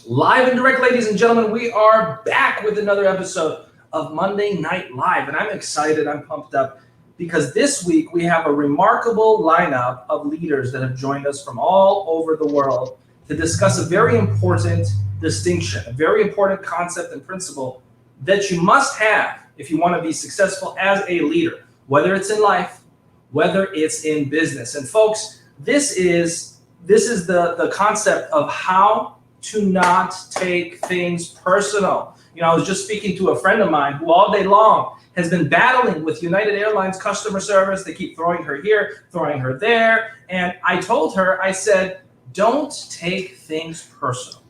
Live and direct, ladies and gentlemen, we are back with another episode of Monday Night Live, and I'm excited, I'm pumped up, because this week we have a remarkable lineup of leaders that have joined us from all over the world to discuss a very important distinction, a very important concept and principle that you must have if you want to be successful as a leader, whether it's in life, whether it's in business. And folks, this is the concept of how to not take things personal. I was just speaking to a friend of mine who all day long has been battling with United Airlines customer service. They keep throwing her here, throwing her there. And I told her, I said, don't take things personal.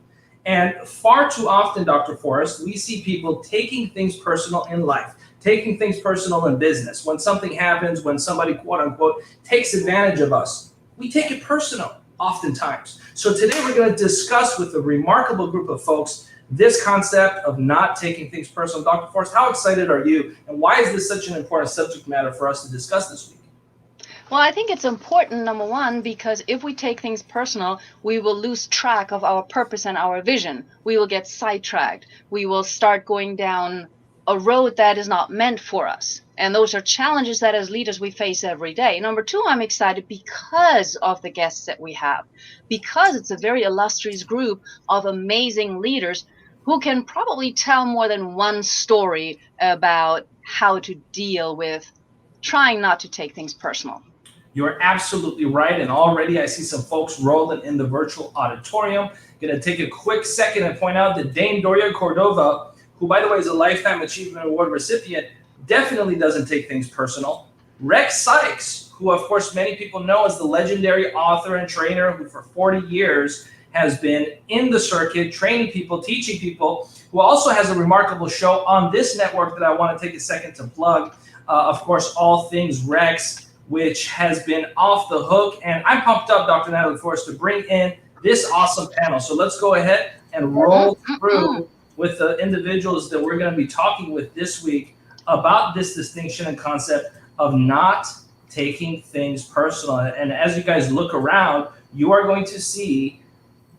And far too often, Dr. Forest, we see people taking things personal in life, taking things personal in business. When something happens, when somebody, quote unquote, takes advantage of us, we take it personal oftentimes. So today we're going to discuss with a remarkable group of folks this concept of not taking things personal. Dr. Forrest, how excited are you? And why is this such an important subject matter for us to discuss this week? Well, I think it's important, number one, because if we take things personal, we will lose track of our purpose and our vision. We will get sidetracked. We will start going down a road that is not meant for us. And those are challenges that as leaders we face every day. Number two, I'm excited because of the guests that we have, because it's a very illustrious group of amazing leaders who can probably tell more than one story about how to deal with trying not to take things personal. You're absolutely right. And already I see some folks rolling in the virtual auditorium. Going to take a quick second and point out that Dame Doria Cordova, who, by the way, is a Lifetime Achievement Award recipient, definitely doesn't take things personal. Rex Sykes, who, of course, many people know as the legendary author and trainer who for 40 years has been in the circuit, training people, teaching people, who also has a remarkable show on this network that I want to take a second to plug. Of course, All Things Rex, which has been off the hook. And I'm pumped up, Dr. Natalie Forest, to bring in this awesome panel. So let's go ahead and roll through with the individuals that we're going to be talking with this week about this distinction and concept of not taking things personal. And as you guys look around, you are going to see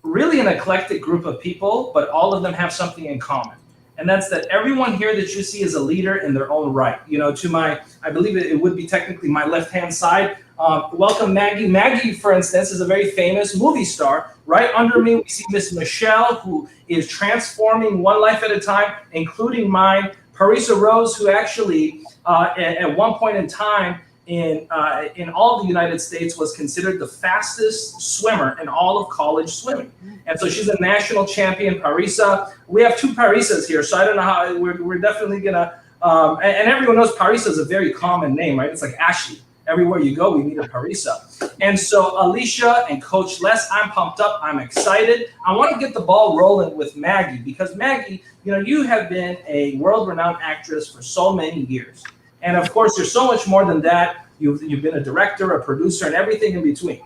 really an eclectic group of people, but all of them have something in common. And that's that everyone here that you see is a leader in their own right. To my, I believe it would be technically my left-hand side. Welcome, Maggie. Maggie, for instance, is a very famous movie star. Right under me, we see Miss Michelle, who is transforming one life at a time, including mine. Parisa Rose, who actually, at one point in time in all the United States, was considered the fastest swimmer in all of college swimming. And so she's a national champion. Parisa, we have two Parisas here, so I don't know how, we're definitely gonna, and everyone knows Parisa is a very common name, right? It's like Ashley. Everywhere you go, we meet a Parisa. And so Alicia and Coach Les, I'm pumped up. I'm excited. I want to get the ball rolling with Maggie, because Maggie, you have been a world-renowned actress for so many years. And of course, you're so much more than that. You've been a director, a producer, and everything in between.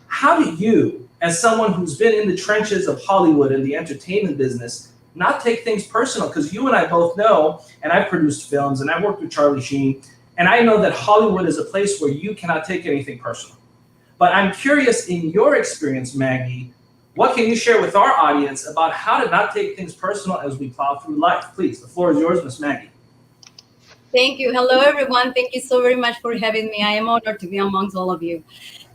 How do you, as someone who's been in the trenches of Hollywood and the entertainment business, not take things personal? Because you and I both know, and I've produced films, and I've worked with Charlie Sheen, and I know that Hollywood is a place where you cannot take anything personal. But I'm curious, in your experience, Maggie, what can you share with our audience about how to not take things personal as we plow through life? Please, the floor is yours, Miss Maggie. Thank you. Hello, everyone. Thank you so very much for having me. I am honored to be amongst all of you.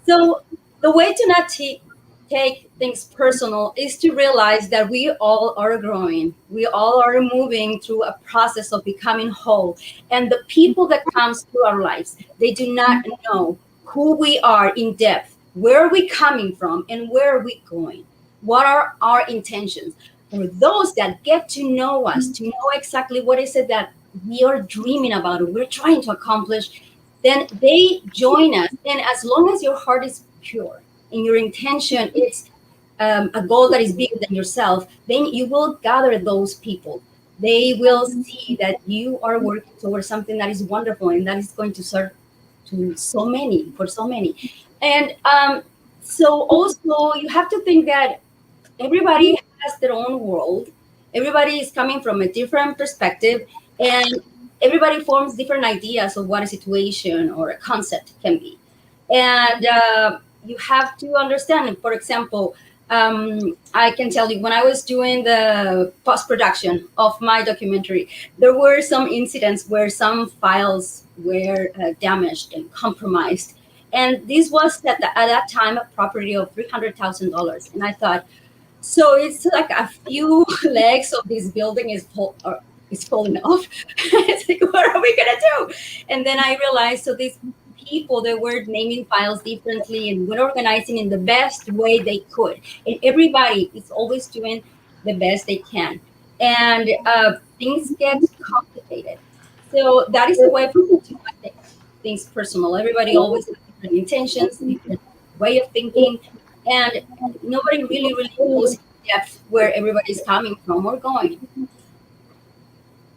So the way to not take things personal is to realize that we all are growing. We all are moving through a process of becoming whole. And the people that comes through our lives, they do not know who we are in depth, where are we coming from, and where are we going? What are our intentions? For those that get to know us, to know exactly what is it that we are dreaming about, or we're trying to accomplish, then they join us. And as long as your heart is pure, and your intention is a goal that is bigger than yourself, then you will gather those people. They will see that you are working towards something that is wonderful and that is going to serve to so many. And so also you have to think that everybody has their own world. Everybody is coming from a different perspective, and everybody forms different ideas of what a situation or a concept can be. And you have to understand, for example, I can tell you, when I was doing the post-production of my documentary, there were some incidents where some files were damaged and compromised. And this was at that time a property of $300,000. And I thought, so it's like a few legs of this building is falling off. It's like, what are we gonna do? And then I realized, so these people, they were naming files differently and were organizing in the best way they could. And everybody is always doing the best they can. And things get complicated. So that is the way people do things personal. Everybody always has different intentions, different way of thinking, and nobody really knows in depth where everybody's coming from or going.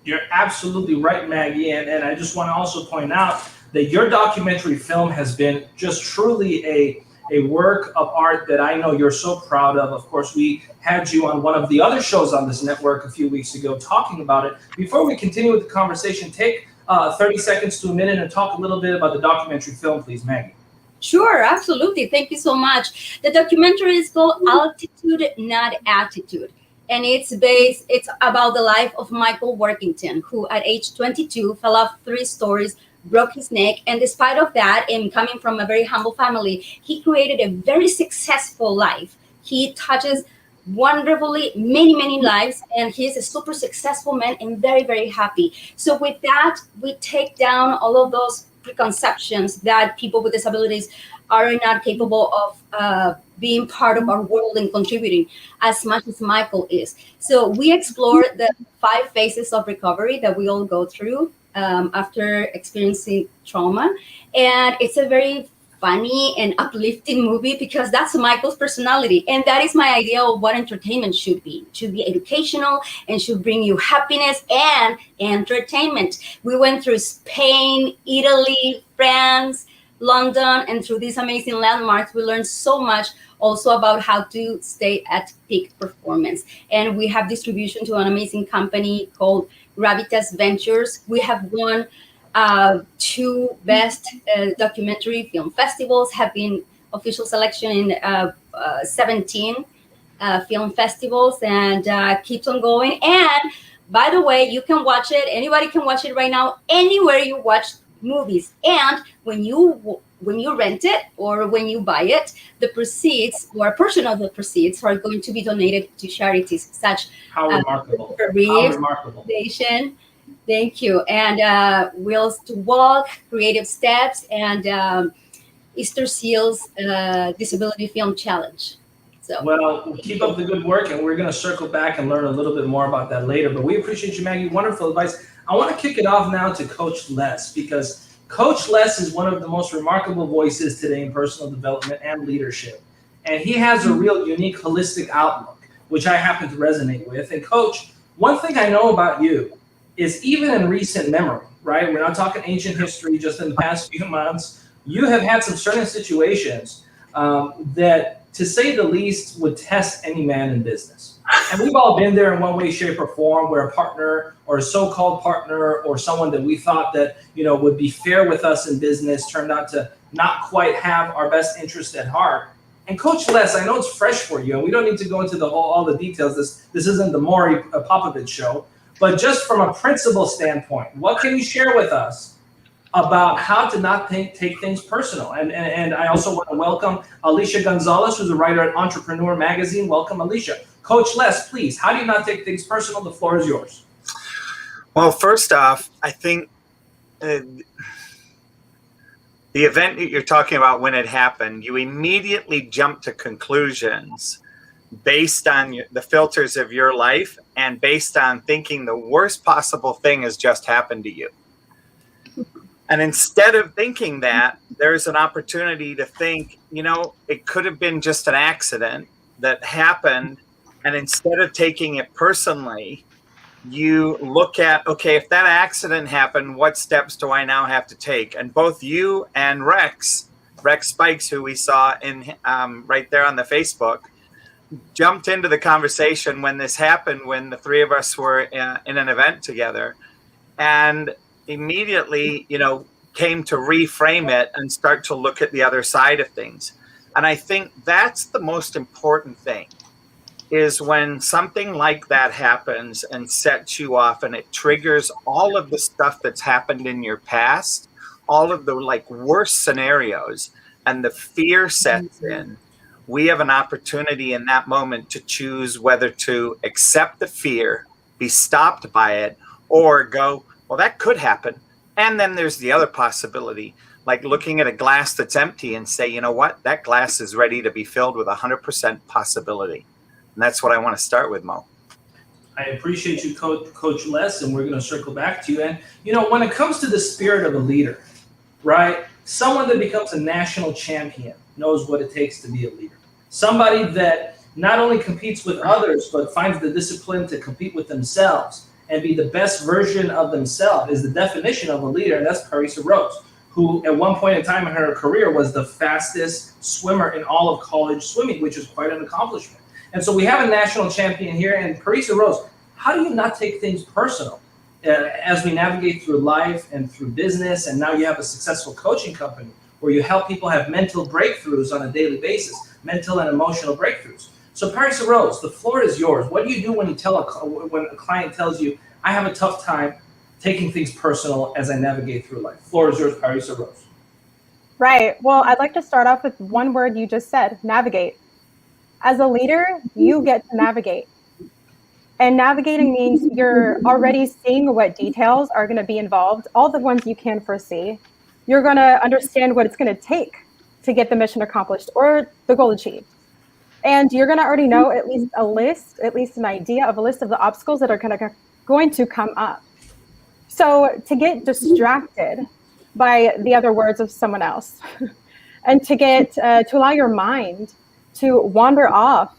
You're absolutely right, Maggie. And I just want to also point out that your documentary film has been just truly a work of art that I know you're so proud of. Of course, we had you on one of the other shows on this network a few weeks ago talking about it. Before we continue with the conversation, take 30 seconds to a minute and talk a little bit about the documentary film, please, Maggie. Sure, absolutely. Thank you so much. The documentary is called Altitude, Not Attitude. And it's about the life of Michael Workington, who at age 22 fell off 3 stories, broke his neck, and despite of that, and coming from a very humble family, he created a very successful life. He touches wonderfully many lives, and he is a super successful man and very happy. So with that, we take down all of those preconceptions that people with disabilities are not capable of being part of our world and contributing as much as Michael is. So we explore the 5 phases of recovery that we all go through after experiencing trauma. And it's a very funny and uplifting movie because that's Michael's personality. And that is my idea of what entertainment should be. It should be educational and should bring you happiness and entertainment. We went through Spain, Italy, France, London, and through these amazing landmarks, we learned so much also about how to stay at peak performance. And we have distribution to an amazing company called Gravitas Ventures. We have won 2 best documentary film festivals, have been official selection in 17 film festivals, and keeps on going. And by the way, you can watch it, anybody can watch it right now, anywhere you watch movies. And when you rent it or when you buy it, the proceeds or a portion of the proceeds are going to be donated to charities such How remarkable. How remarkable. Foundation. Thank you. And Wheels to Walk, Creative Steps, and Easter Seals Disability Film Challenge. So, well, keep up the good work, and we're going to circle back and learn a little bit more about that later. But we appreciate you, Maggie. Wonderful advice. I want to kick it off now to Coach Les, because Coach Les is one of the most remarkable voices today in personal development and leadership. And he has a real unique, holistic outlook, which I happen to resonate with. And Coach, one thing I know about you is even in recent memory, right? We're not talking ancient history, just in the past few months, you have had some certain situations that, to say the least, would test any man in business. And we've all been there in one way, shape, or form, where a partner or a so-called partner or someone that we thought that, would be fair with us in business turned out to not quite have our best interest at heart. And Coach Les, I know it's fresh for you, and we don't need to go into all the details. This isn't the Maury Popovich show. But just from a principle standpoint, what can you share with us about how to not take things personal? And I also want to welcome Alicia Gonzalez, who's a writer at Entrepreneur Magazine. Welcome, Alicia. Coach Les, please, how do you not take things personal? The floor is yours. Well, first off, I think the event that you're talking about, when it happened, you immediately jumped to conclusions based on the filters of your life and based on thinking the worst possible thing has just happened to you. And instead of thinking that, there's an opportunity to think, it could have been just an accident that happened. And instead of taking it personally, you look at, okay, if that accident happened, what steps do I now have to take? And both you and Rex Spikes, who we saw in right there on the Facebook, jumped into the conversation when this happened, when the 3 of us were in an event together, and immediately, came to reframe it and start to look at the other side of things. And I think that's the most important thing, is when something like that happens and sets you off and it triggers all of the stuff that's happened in your past, all of the like worst scenarios, and the fear sets in. We have an opportunity in that moment to choose whether to accept the fear, be stopped by it, or go, well, that could happen. And then there's the other possibility, like looking at a glass that's empty and say, you know what, that glass is ready to be filled with 100% possibility. And that's what I want to start with, Mo. I appreciate you, Coach Les, and we're going to circle back to you. And, you know, when it comes to the spirit of a leader, right, someone that becomes a national champion knows what it takes to be a leader. Somebody that not only competes with others, but finds the discipline to compete with themselves and be the best version of themselves is the definition of a leader. And that's Parisa Rose, who at one point in time in her career was the fastest swimmer in all of college swimming, which is quite an accomplishment. And so we have a national champion here. And Parisa Rose, how do you not take things personal as we navigate through life and through business? And now you have a successful coaching company where you help people have mental breakthroughs on a daily basis, mental and emotional breakthroughs. So Parisa Rose, the floor is yours. What do you do when you when a client tells you, I have a tough time taking things personal as I navigate through life? Floor is yours, Parisa Rose. Right. Well, I'd like to start off with one word you just said, navigate. As a leader, you get to navigate. And navigating means you're already seeing what details are going to be involved, all the ones you can foresee. You're going to understand what it's going to take to get the mission accomplished or the goal achieved. And you're going to already know at least an idea of a list of the obstacles that are going to come up. So to get distracted by the other words of someone else and to allow your mind to wander off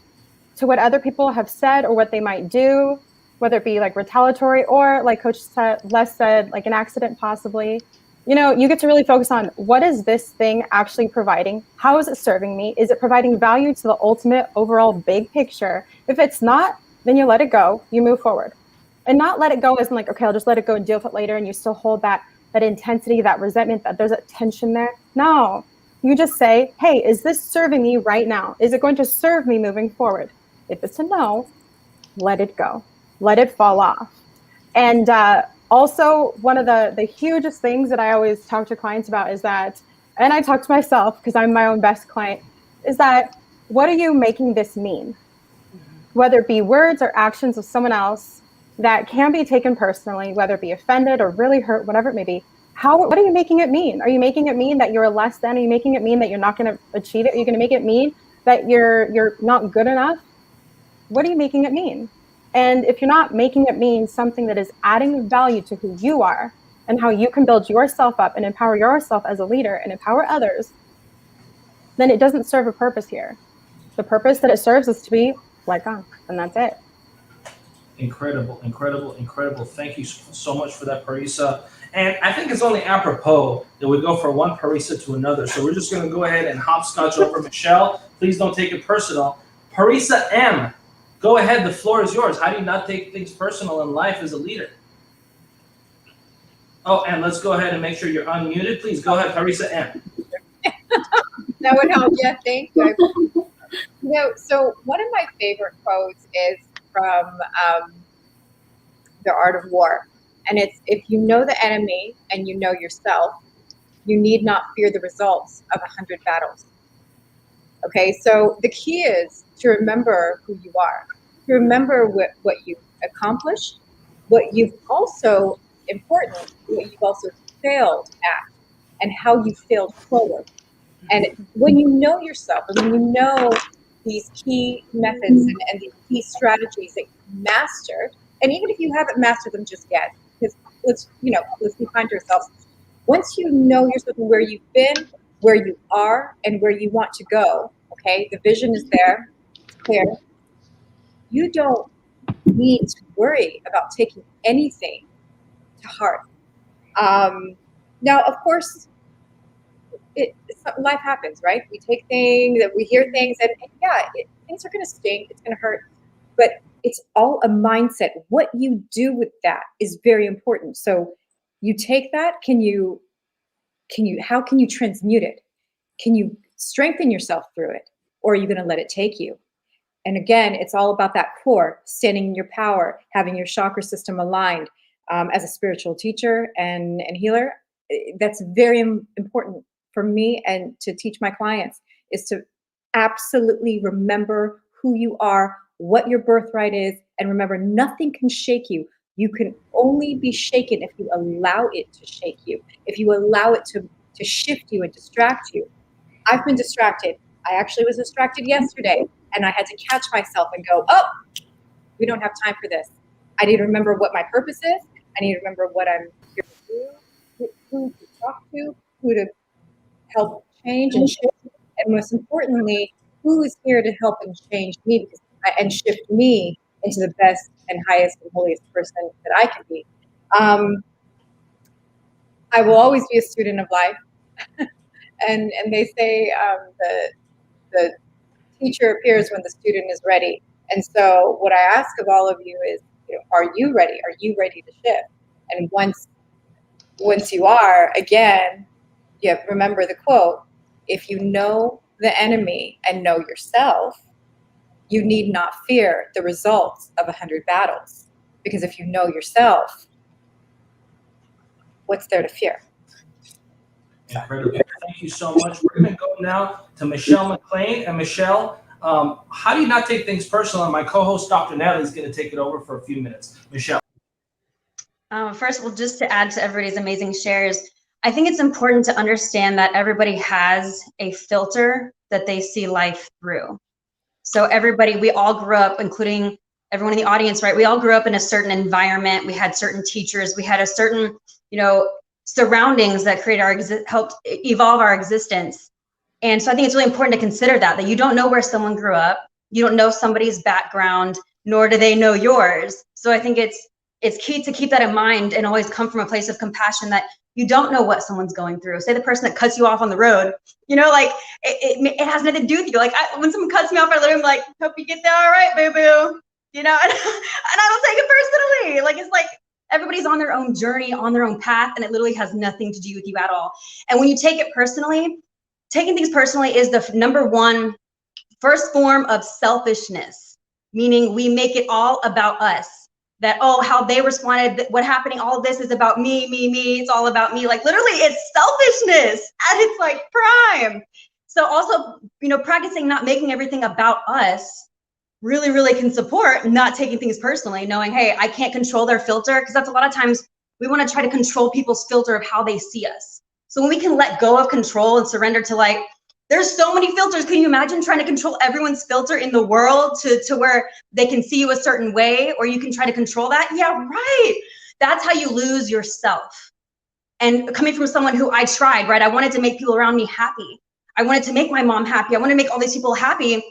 to what other people have said or what they might do, whether it be like retaliatory or like Coach Les said, like an accident possibly. You know, you get to really focus on what is this thing actually providing? How is it serving me? Is it providing value to the ultimate overall big picture? If it's not, then you let it go, you move forward. And not let it go as in like, okay, I'll just let it go and deal with it later. And you still hold that intensity, that resentment, that there's a tension there. No, you just say, hey, is this serving me right now? Is it going to serve me moving forward? If it's a no, let it go, let it fall off. And also, one of the hugest things that I always talk to clients about is that, and I talk to myself because I'm my own best client, is that what are you making this mean? Whether it be words or actions of someone else that can be taken personally, whether it be offended or really hurt, whatever it may be. What are you making it mean? Are you making it mean that you're less than? Are you making it mean that you're not going to achieve it? Are you going to make it mean that you're not good enough? What are you making it mean? And if you're not making it mean something that is adding value to who you are and how you can build yourself up and empower yourself as a leader and empower others, then it doesn't serve a purpose here. The purpose that it serves is to be let go, and that's it. Incredible, incredible, incredible. Thank you so much for that, Parisa. And I think it's only apropos that we go from one Parisa to another. So we're just going to go ahead and hopscotch over Michelle. Please don't take it personal. Parisa M., go ahead. The floor is yours. How do you not take things personal in life as a leader? Oh, and let's go ahead and make sure you're unmuted. Please go ahead, Parisa M. That would help. Yeah, thank you. So one of my favorite quotes is from The Art of War. And it's, if you know the enemy and you know yourself, you need not fear the results of 100 battles. Okay, so the key is to remember who you are, to remember what you've accomplished, what you've also, important, what you've also failed at, and how you failed forward. And when you know yourself, and when you know these key methods and these key strategies that you mastered, and even if you haven't mastered them just yet, because let's be kind to ourselves. Once you know yourself and where you've been, where you are, and where you want to go, okay, the vision is there, it's clear. You don't need to worry about taking anything to heart. Now, of course, life happens, right? We take things, we hear things, and yeah, things are going to sting, it's going to hurt, but it's all a mindset. What you do with that is very important. So you take that, how can you transmute it? Can you strengthen yourself through it, or are you going to let it take you? And again, it's all about that core, standing in your power, having your chakra system aligned. As a spiritual teacher and healer, that's very important for me and to teach my clients, is to absolutely remember who you are, what your birthright is, and remember, nothing can shake you. You can only be shaken if you allow it to shake you, if you allow it to shift you and distract you. I've been distracted. I actually was distracted yesterday, and I had to catch myself and go, oh, we don't have time for this. I need to remember what my purpose is. I need to remember what I'm here to do, who to talk to, who to help change and shift, and most importantly, who is here to help and change me and shift me into the best and highest and holiest person that I can be. I will always be a student of life. and they say the teacher appears when the student is ready. And so what I ask of all of you is, are you ready? Are you ready to shift? And once you are, again, you remember the quote, if you know the enemy and know yourself, you need not fear the results of 100 battles. Because if you know yourself, what's there to fear? Incredible. Thank you so much. We're going to go now to Michelle Mclean. And Michelle, how do you not take things personal? And my co-host, Dr. Natalie, is going to take it over for a few minutes. Michelle. First of all, just to add to everybody's amazing shares, I think it's important to understand that everybody has a filter that they see life through. So everybody, we all grew up, including everyone in the audience, right? We all grew up in a certain environment. We had certain teachers. We had a certain, surroundings that helped evolve our existence. And so I think it's really important to consider that you don't know where someone grew up. You don't know somebody's background, nor do they know yours. So I think it's key to keep that in mind and always come from a place of compassion that you don't know what someone's going through. Say the person that cuts you off on the road, it has nothing to do with you. When someone cuts me off, I literally am like, hope you get there all right, boo-boo. And I don't take it personally. It's like everybody's on their own journey, on their own path, and it literally has nothing to do with you at all. And when you take it personally, taking things personally is the number one first form of selfishness, meaning we make it all about us. That, how they responded, what happening, all of this is about me, it's all about me. Literally, it's selfishness at its prime. So also, practicing not making everything about us really, really can support not taking things personally, knowing, hey, I can't control their filter, because that's a lot of times we want to try to control people's filter of how they see us. So when we can let go of control and surrender to there's so many filters. Can you imagine trying to control everyone's filter in the world to where they can see you a certain way, or you can try to control that? Yeah, right. That's how you lose yourself. And coming from someone who I tried, right? I wanted to make people around me happy. I wanted to make my mom happy. I want to make all these people happy,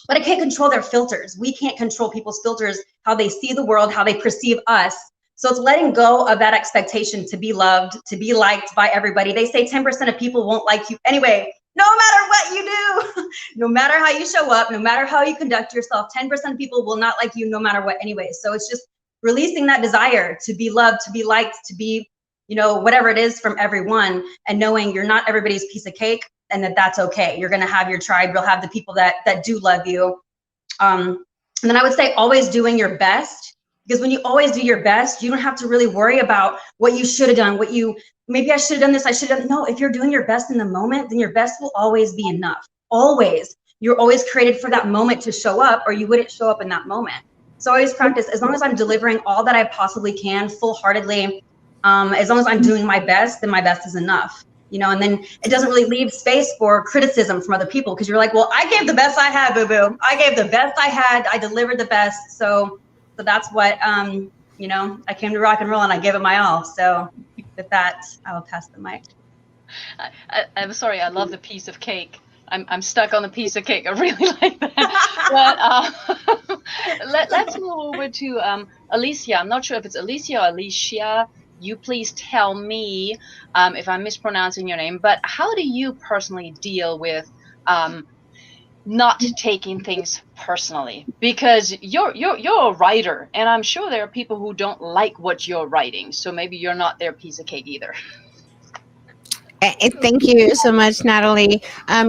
but I can't control their filters. We can't control people's filters, how they see the world, how they perceive us. So it's letting go of that expectation to be loved, to be liked by everybody. They say 10% of people won't like you anyway. No matter what you do, no matter how you show up, no matter how you conduct yourself, 10% of people will not like you no matter what anyway. So it's just releasing that desire to be loved, to be liked, to be, whatever it is from everyone, and knowing you're not everybody's piece of cake, and that's okay. You're going to have your tribe. You'll have the people that do love you. And then I would say always doing your best. Because when you always do your best, you don't have to really worry about what you should have done, maybe I should have done this, I should have done. No, if you're doing your best in the moment, then your best will always be enough. Always. You're always created for that moment to show up, or you wouldn't show up in that moment. So I always practice, as long as I'm delivering all that I possibly can, full-heartedly, as long as I'm doing my best, then my best is enough. And then it doesn't really leave space for criticism from other people, because you're like, well, I gave the best I had, boo-boo. I gave the best I had. I delivered the best. So that's what, I came to rock and roll, and I gave it my all. So with that, I will pass the mic. I'm sorry, I love the piece of cake. I'm stuck on the piece of cake. I really like that. But let's move over to Alicia. I'm not sure if it's Alicia or Alicia. You please tell me if I'm mispronouncing your name. But how do you personally deal with not taking things personally? Because you're a writer, and I'm sure there are people who don't like what you're writing. So maybe you're not their piece of cake either. Thank you so much, Natalie.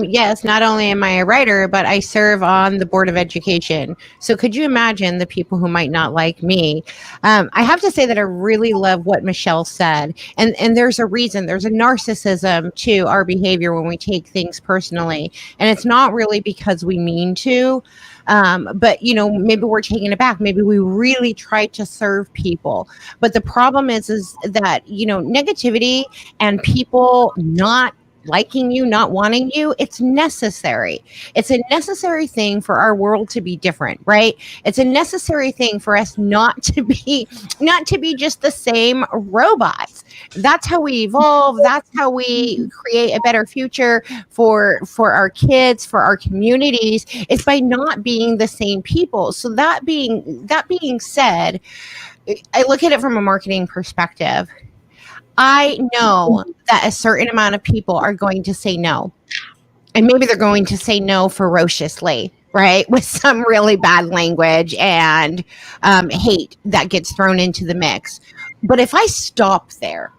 Yes, not only am I a writer, but I serve on the Board of Education. So could you imagine the people who might not like me? I have to say that I really love what Michelle said. And there's a reason, there's a narcissism to our behavior when we take things personally. And it's not really because we mean to. But maybe we're taking it back. Maybe we really try to serve people. But the problem is that, negativity and people not liking you, not wanting you, it's necessary. It's a necessary thing for our world to be different, right? It's a necessary thing for us not to be just the same robots. That's how we evolve. That's how we create a better future for our kids, for our communities. It's by not being the same people. So that being said, I look at it from a marketing perspective. I know that a certain amount of people are going to say no. And maybe they're going to say no ferociously, right? With some really bad language and hate that gets thrown into the mix. But if I stop there,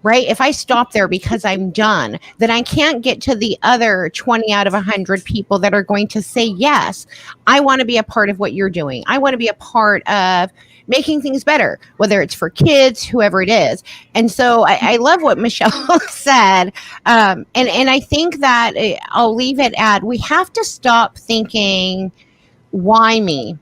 right? If I stop there because I'm done, then I can't get to the other 20 out of 100 people that are going to say, yes, I want to be a part of what you're doing. I want to be a part of making things better, whether it's for kids, whoever it is. And so I love what Michelle said. And I think that I'll leave it at, we have to stop thinking, why me?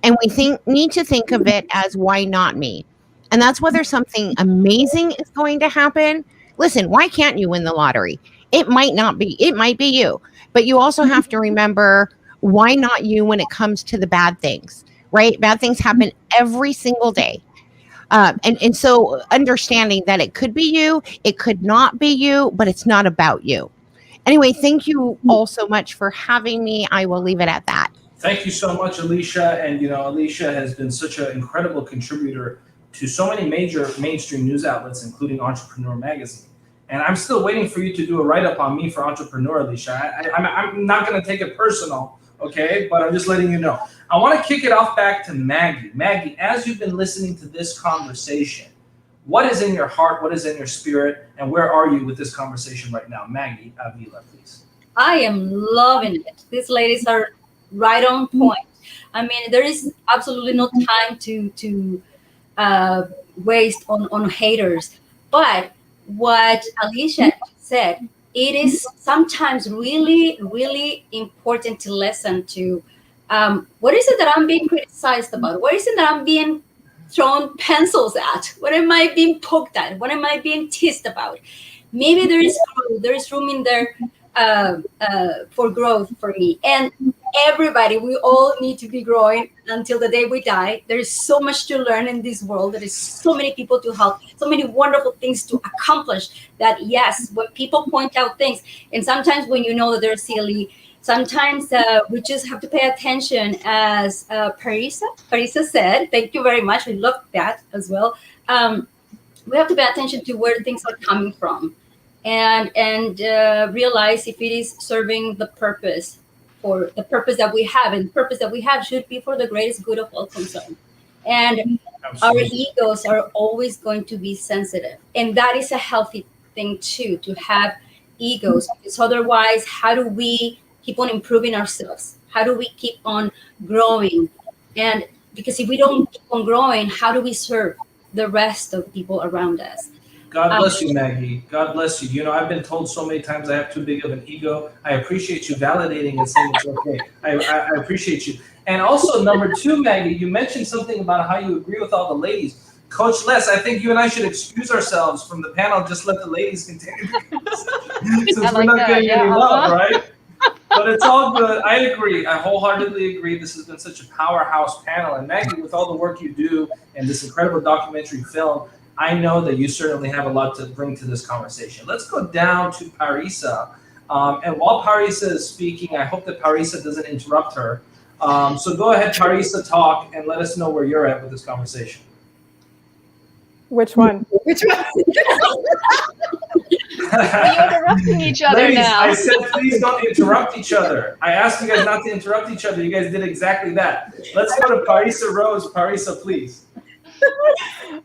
And we need to think of it as, why not me? And that's whether something amazing is going to happen. Listen, why can't you win the lottery? It might be you, but you also have to remember, why not you when it comes to the bad things, right? Bad things happen every single day. And so understanding that it could be you, it could not be you, but it's not about you. Anyway, thank you all so much for having me. I will leave it at that. Thank you so much, Alicia. And, Alicia has been such an incredible contributor to so many major mainstream news outlets, including Entrepreneur Magazine. And I'm still waiting for you to do a write-up on me for Entrepreneur, Alicia. I'm not going to take it personal, okay? But I'm just letting you know. I want to kick it off back to Maggie. Maggie, as you've been listening to this conversation, what is in your heart? What is in your spirit? And where are you with this conversation right now? Maggie Avila, please. I am loving it. These ladies are right on point. I mean, there is absolutely no time to waste on haters. But what Alicia said, it is sometimes really, really important to listen to. What is it that I'm being criticized about? What is it that I'm being thrown pencils at? What am I being poked at? What am I being teased about? Maybe there is room in there for growth for me. And everybody, we all need to be growing until the day we die. There is so much to learn in this world. There is so many people to help, so many wonderful things to accomplish, that yes, when people point out things, and sometimes when you know that they're silly, sometimes we just have to pay attention, as Parisa said. Thank you very much. We love that as well. We have to pay attention to where things are coming from, and realize if it is serving the purpose, for the purpose that we have. And the purpose that we have should be for the greatest good of all concerned. And Absolutely. Our egos are always going to be sensitive. And that is a healthy thing too, to have egos. Because otherwise, how do we keep on improving ourselves? How do we keep on growing? And because if we don't keep on growing, how do we serve the rest of people around us? God bless you, Maggie. God bless you. I've been told so many times I have too big of an ego. I appreciate you validating and saying it's okay. I appreciate you. And also, number two, Maggie, you mentioned something about how you agree with all the ladies. Coach Les, I think you and I should excuse ourselves from the panel. Just let the ladies continue. Since we're not getting any love, right? But it's all good. I agree. I wholeheartedly agree. This has been such a powerhouse panel. And Maggie, with all the work you do and this incredible documentary film, I know that you certainly have a lot to bring to this conversation. Let's go down to Parisa. And while Parisa is speaking, I hope that Parisa doesn't interrupt her. So go ahead, Parisa, talk and let us know where you're at with this conversation. Which one? Which one? We're interrupting each other Ladies, now. I said please don't interrupt each other. I asked you guys not to interrupt each other. You guys did exactly that. Let's go to Parisa Rose. Parisa, please.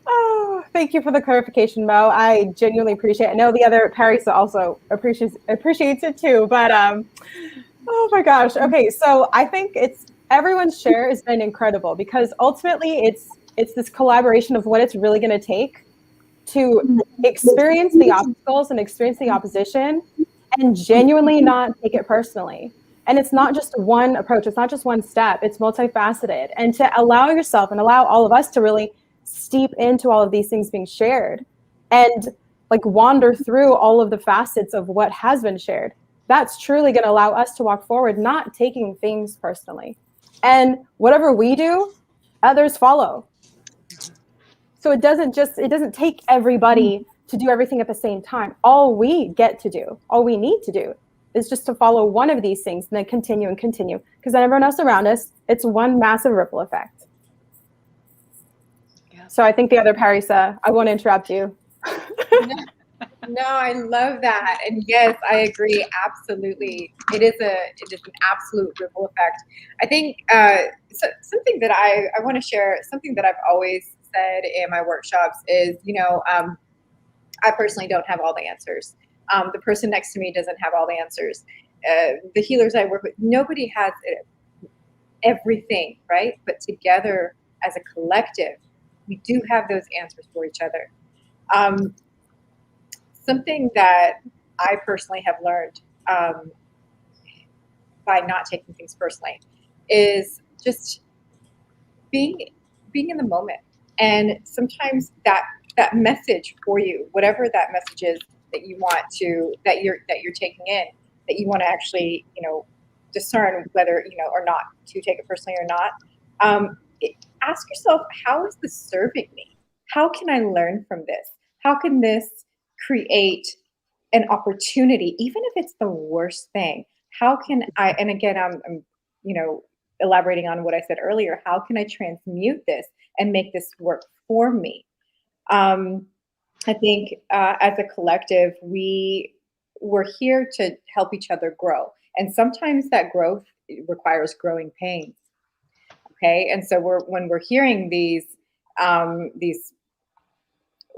Oh, thank you for the clarification, Mo. I genuinely appreciate it. I know the other Parisa also appreciates it too, but oh my gosh. Okay, so I think everyone's share has been incredible because ultimately it's this collaboration of what it's really going to take to experience the obstacles and experience the opposition and genuinely not take it personally. And it's not just one approach, it's not just one step, it's multifaceted. And to allow yourself and allow all of us to really steep into all of these things being shared and like wander through all of the facets of what has been shared, that's truly going to allow us to walk forward, not taking things personally. And whatever we do, others follow. So it doesn't take everybody to do everything at the same time. All we get to do, all we need to do is just to follow one of these things and then continue and continue. Because then everyone else around us, it's one massive ripple effect. Yeah. So I think the other Parisa, I won't interrupt you. No, I love that. And yes, I agree. Absolutely. It is an absolute ripple effect. I think something that I want to share, something that I've always said in my workshops is, I personally don't have all the answers. The person next to me doesn't have all the answers. The healers I work with, nobody has everything, right? But together as a collective, we do have those answers for each other. Something that I personally have learned by not taking things personally is just being in the moment. And sometimes that message for you, whatever that message is that you want to, that you're taking in, that you want to actually, discern whether, or not to take it personally or not. Ask yourself, how is this serving me? How can I learn from this? How can this create an opportunity, even if it's the worst thing? How can I, and again, I'm elaborating on what I said earlier, how can I transmute this and make this work for me? I think as a collective, we're here to help each other grow. And sometimes that growth requires growing pains. Okay. And so when we're hearing these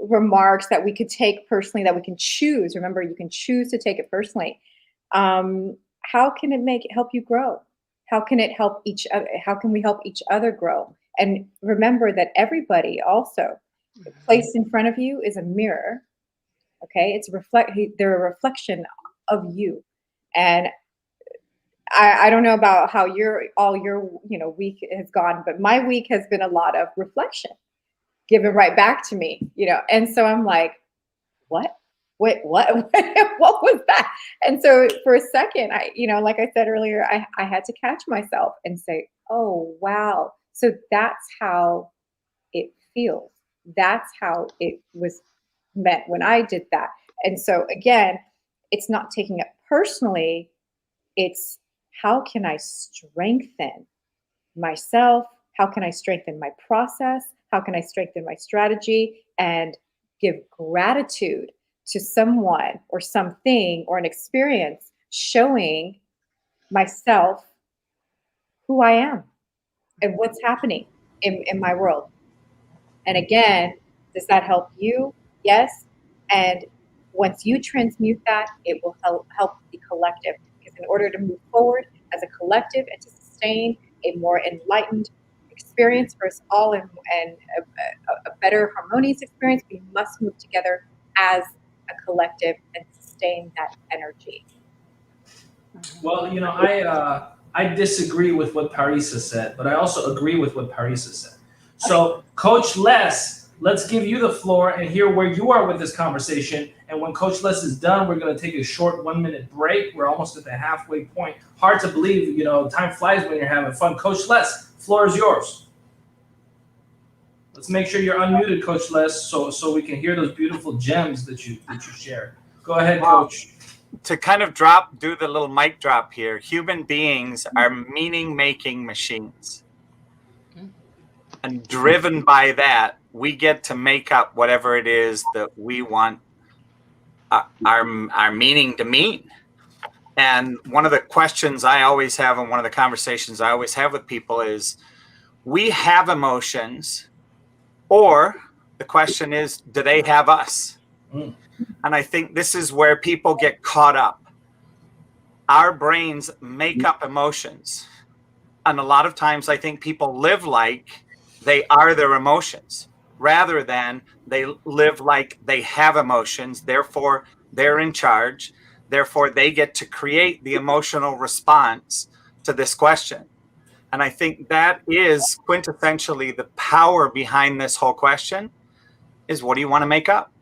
remarks that we could take personally, that we can choose, remember, you can choose to take it personally. How can it help you grow? How can it help each other? How can we help each other grow? And remember that everybody also placed in front of you is a mirror. Okay, they're a reflection of you. And I don't know about how your week has gone, but my week has been a lot of reflection given right back to me, and so I'm like, what? Wait, what? What was that? And so for a second, like I said earlier, I had to catch myself and say, oh, wow. So that's how it feels. That's how it was meant when I did that. And so again, it's not taking it personally. It's how can I strengthen myself? How can I strengthen my process? How can I strengthen my strategy and give gratitude to someone or something or an experience showing myself who I am and what's happening in my world? And again, does that help you? Yes. And once you transmute that, it will help the collective. Because in order to move forward as a collective and to sustain a more enlightened experience for us all and a better harmonious experience, we must move together as a collective and sustain that energy. Well, I disagree with what Parisa said, but I also agree with what Parisa said. So, Coach Les, let's give you the floor and hear where you are with this conversation. And when Coach Les is done, we're going to take a short 1-minute break. We're almost at the halfway point. Hard to believe, time flies when you're having fun. Coach Les, floor is yours. Let's make sure you're unmuted, Coach Les, so we can hear those beautiful gems that you shared. Go ahead, Coach. To kind of do the little mic drop here, human beings are meaning-making machines. And driven by that, we get to make up whatever it is that we want our meaning to mean. And one of the questions I always have and one of the conversations I always have with people is, we have emotions Or the question is, do they have us? Mm. And I think this is where people get caught up. Our brains make up emotions. And a lot of times I think people live like they are their emotions rather than they live like they have emotions. Therefore, they're in charge. Therefore, they get to create the emotional response to this question. And I think that is quintessentially the power behind this whole question is, what do you want to make up?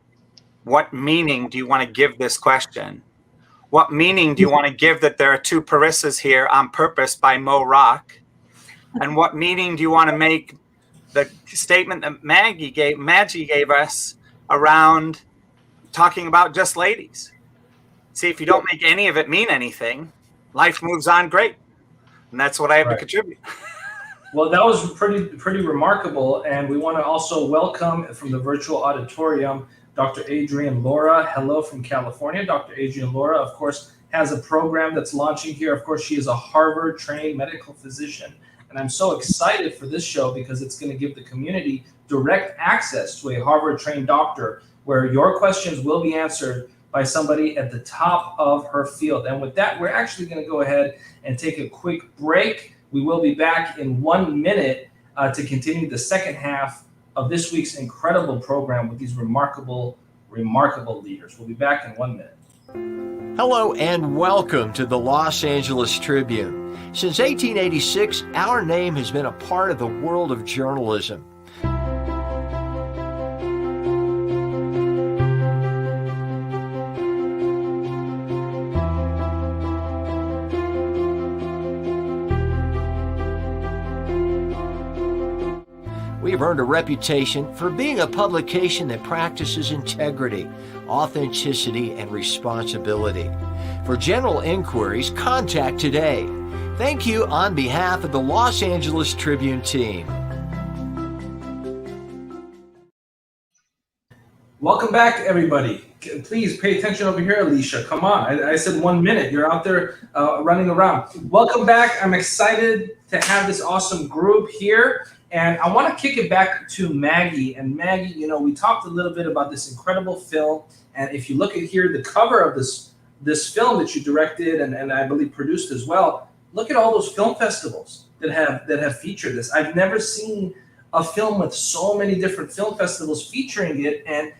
What meaning do you want to give this question? What meaning do you want to give that there are two Parissas here on purpose by Moe Rock? And what meaning do you want to make the statement that Maggie gave us around talking about just ladies? See, if you don't make any of it mean anything, life moves on great. And that's what I have to contribute. Well, that was pretty remarkable. And we want to also welcome from the virtual auditorium, Dr. Adrienne Laura. Hello from California. Dr. Adrienne Laura, of course, has a program that's launching here. Of course, she is a Harvard-trained medical physician. And I'm so excited for this show because it's going to give the community direct access to a Harvard-trained doctor where your questions will be answered by somebody at the top of her field. And with that, we're actually going to go ahead and take a quick break. We will be back in 1 minute to continue the second half of this week's incredible program with these remarkable leaders. We'll be back in 1 minute. Hello and welcome to the Los Angeles Tribune. Since 1886, our name has been a part of the world of journalism. We have earned a reputation for being a publication that practices integrity, authenticity, and responsibility. For general inquiries, contact today. Thank you on behalf of the Los Angeles Tribune team. Welcome back, everybody. Please pay attention over here, Alicia. Come on. I said 1 minute. You're out there running around. Welcome back. I'm excited to have this awesome group here. And I want to kick it back to Maggie. And Maggie, you know, we talked a little bit about this incredible film. And if you look at here, the cover of this film that you directed and I believe produced as well, look at all those film festivals that have featured this. I've never seen a film with so many different film festivals featuring it. And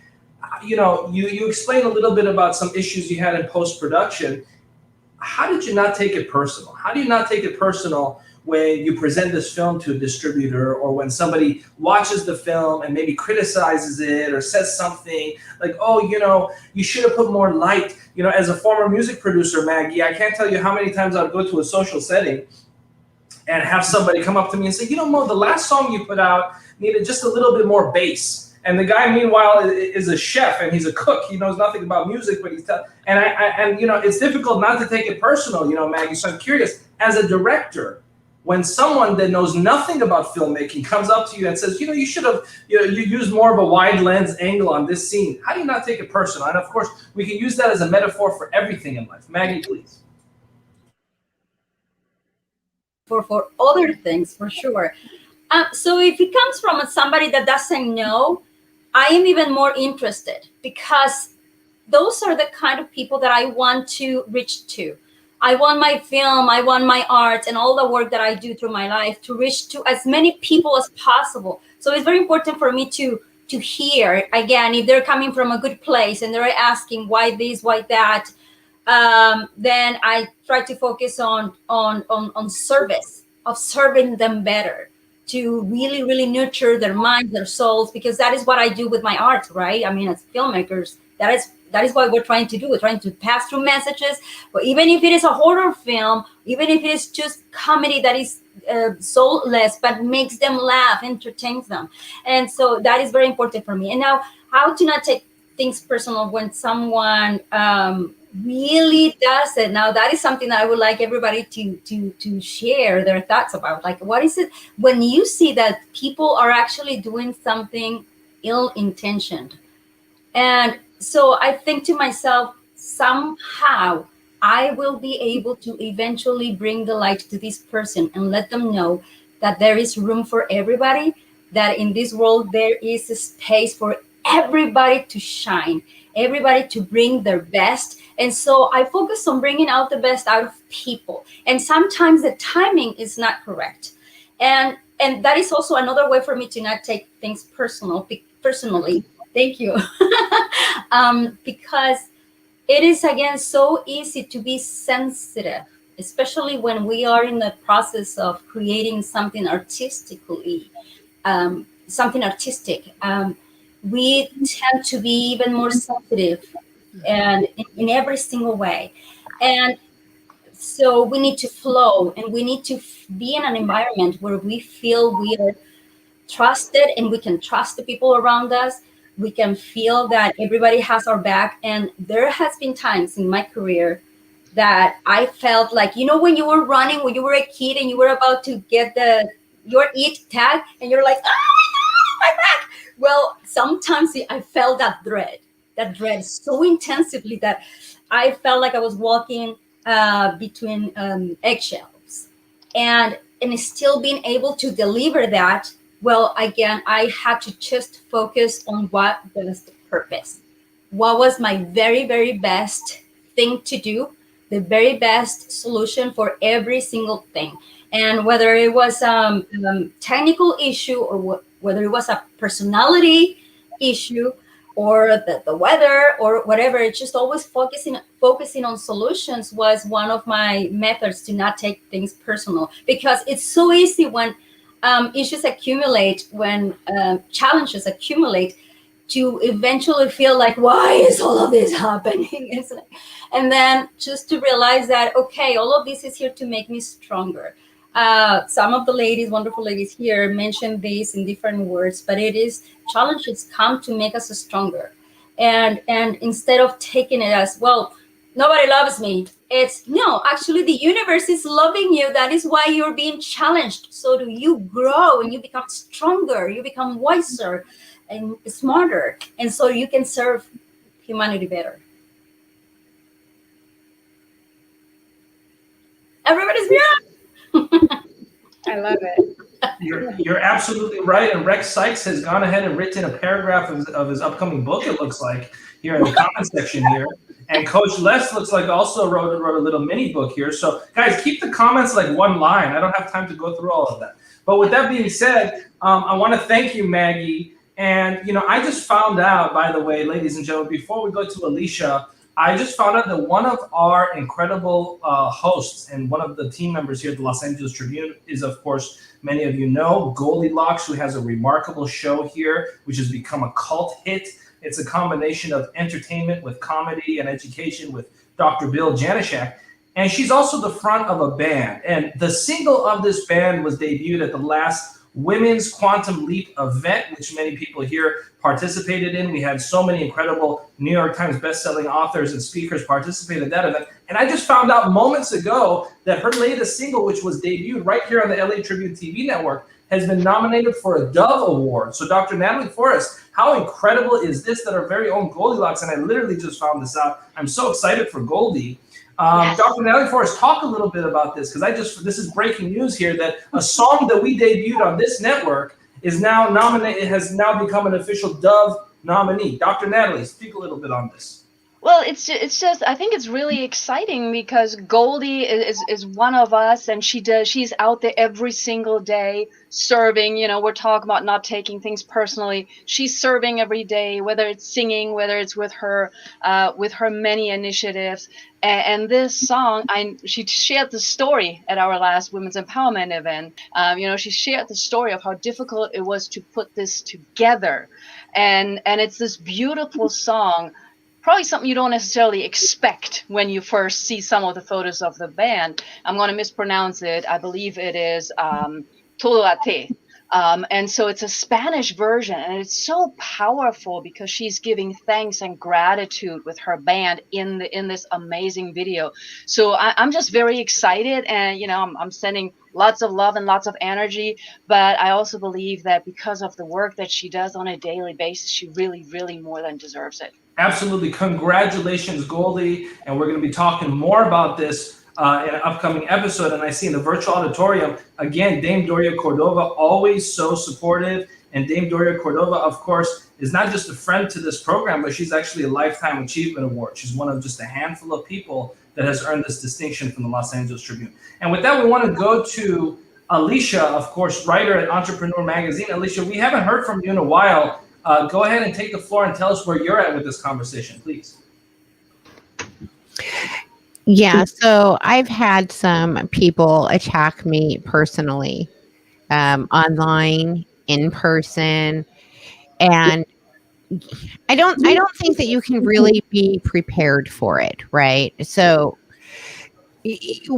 you know, you explained a little bit about some issues you had in post-production. How did you not take it personal? How do you not take it personal when you present this film to a distributor, or when somebody watches the film and maybe criticizes it or says something like, oh, you know, you should have put more light? You know, as a former music producer, Maggie, I can't tell you how many times I would go to a social setting and have somebody come up to me and say, you know, Mo, the last song you put out needed just a little bit more bass. And the guy, meanwhile, is a chef and he's a cook. He knows nothing about music, but and you know, it's difficult not to take it personal, you know, Maggie. So I'm curious, as a director, when someone that knows nothing about filmmaking comes up to you and says, you know, you should have, you used more of a wide lens angle on this scene. How do you not take it personal? And of course, we can use that as a metaphor for everything in life. Maggie, please. For other things, for sure. So if it comes from somebody that doesn't know, I am even more interested, because those are the kind of people that I want to reach to. I want my film, I want my art and all the work that I do through my life to reach to as many people as possible. So it's very important for me to hear, again, if they're coming from a good place and they're asking why this, why that, then I try to focus on service, of serving them better, to really, really nurture their minds, their souls, because that is what I do with my art, right? I mean, as filmmakers, that is what we're trying to do. We're trying to pass through messages, but even if it is a horror film, even if it is just comedy that is soulless, but makes them laugh, entertains them. And so that is very important for me. And now, how to not take things personal when someone really does it. Now, that is something that I would like everybody to share their thoughts about. Like, what is it when you see that people are actually doing something ill-intentioned? And so I think to myself, somehow I will be able to eventually bring the light to this person and let them know that there is room for everybody, that in this world there is a space for everybody to shine, everybody to bring their best. And so I focus on bringing out the best out of people. And sometimes the timing is not correct. And that is also another way for me to not take things personally. Thank you. Because it is, again, so easy to be sensitive, especially when we are in the process of creating something artistically, something artistic. We tend to be even more sensitive and in every single way. And so we need to flow, and we need to be in an environment where we feel we are trusted and we can trust the people around us. We can feel that everybody has our back. And there has been times in my career that I felt like, when you were running, when you were a kid and you were about to get your EAT tag, and you're like, oh my back. Well, sometimes I felt that dread so intensively that I felt like I was walking between eggshells, and still being able to deliver that. Well, again, I had to just focus on what was the purpose. What was my very, very best thing to do, the very best solution for every single thing. And whether it was a technical issue or whether it was a personality issue or the weather or whatever, it's just always focusing on solutions was one of my methods to not take things personal. Because it's so easy when issues accumulate, when challenges accumulate, to eventually feel like, why is all of this happening? And then just to realize that, okay, all of this is here to make me stronger. Some of the ladies, wonderful ladies here, mentioned this in different words, but it is challenges come to make us stronger. And instead of taking it as, well, nobody loves me, it's no, actually the universe is loving you. That is why you're being challenged. So do you grow and you become stronger, you become wiser and smarter, and so you can serve humanity better. Everybody's here. I love it. You're absolutely right. And Rex Sykes has gone ahead and written a paragraph of his upcoming book, it looks like, here in the comment section here. And Coach Les looks like also wrote a little mini book here. So guys, keep the comments like one line. I don't have time to go through all of that. But with that being said, I want to thank you, Maggie. And, I just found out, by the way, ladies and gentlemen, before we go to Alicia, I just found out that one of our incredible hosts and one of the team members here at the Los Angeles Tribune is, of course, many of you know, Goldilocks, who has a remarkable show here, which has become a cult hit. It's a combination of entertainment with comedy and education with Dr. Bill Janishak. And she's also the front of a band. And the single of this band was debuted at the last Women's Quantum Leap event, which many people here participated in. We had so many incredible New York Times bestselling authors and speakers participate in that event. And I just found out moments ago that her latest single, which was debuted right here on the LA Tribune TV network, has been nominated for a Dove Award. So Dr.Natalie Forest, how incredible is this that our very own Goldilocks, and I literally just found this out. I'm so excited for Goldie. Yes. Dr.Natalie Forest, talk a little bit about this, because this is breaking news here that a song that we debuted on this network is now nominated. It has now become an official Dove nominee. Dr. Natalie, speak a little bit on this. Well, it's just I think it's really exciting because Goldie is one of us, and she's out there every single day serving. We're talking about not taking things personally. She's serving every day, whether it's singing, whether it's with her many initiatives. And this song, she shared the story at our last Women's Empowerment event. She shared the story of how difficult it was to put this together, and it's this beautiful song. Probably something you don't necessarily expect when you first see some of the photos of the band. I'm going to mispronounce it. I believe it is Tolate. And so it's a Spanish version, and it's so powerful because she's giving thanks and gratitude with her band in this amazing video. So I'm just very excited, and I'm sending lots of love and lots of energy. But I also believe that because of the work that she does on a daily basis, she really, really more than deserves it. Absolutely. Congratulations, Goldie. And we're going to be talking more about this in an upcoming episode. And I see in the virtual auditorium, again, Dame Doria Cordova, always so supportive. And Dame Doria Cordova, of course, is not just a friend to this program, but she's actually a Lifetime Achievement Award. She's one of just a handful of people that has earned this distinction from the Los Angeles Tribune. And with that, we want to go to Alicia, of course, writer at Entrepreneur Magazine. Alicia, we haven't heard from you in a while. Go ahead and take the floor and tell us where you're at with this conversation, please. Yeah, so I've had some people attack me personally, online, in person, and I don't think that you can really be prepared for it, right? So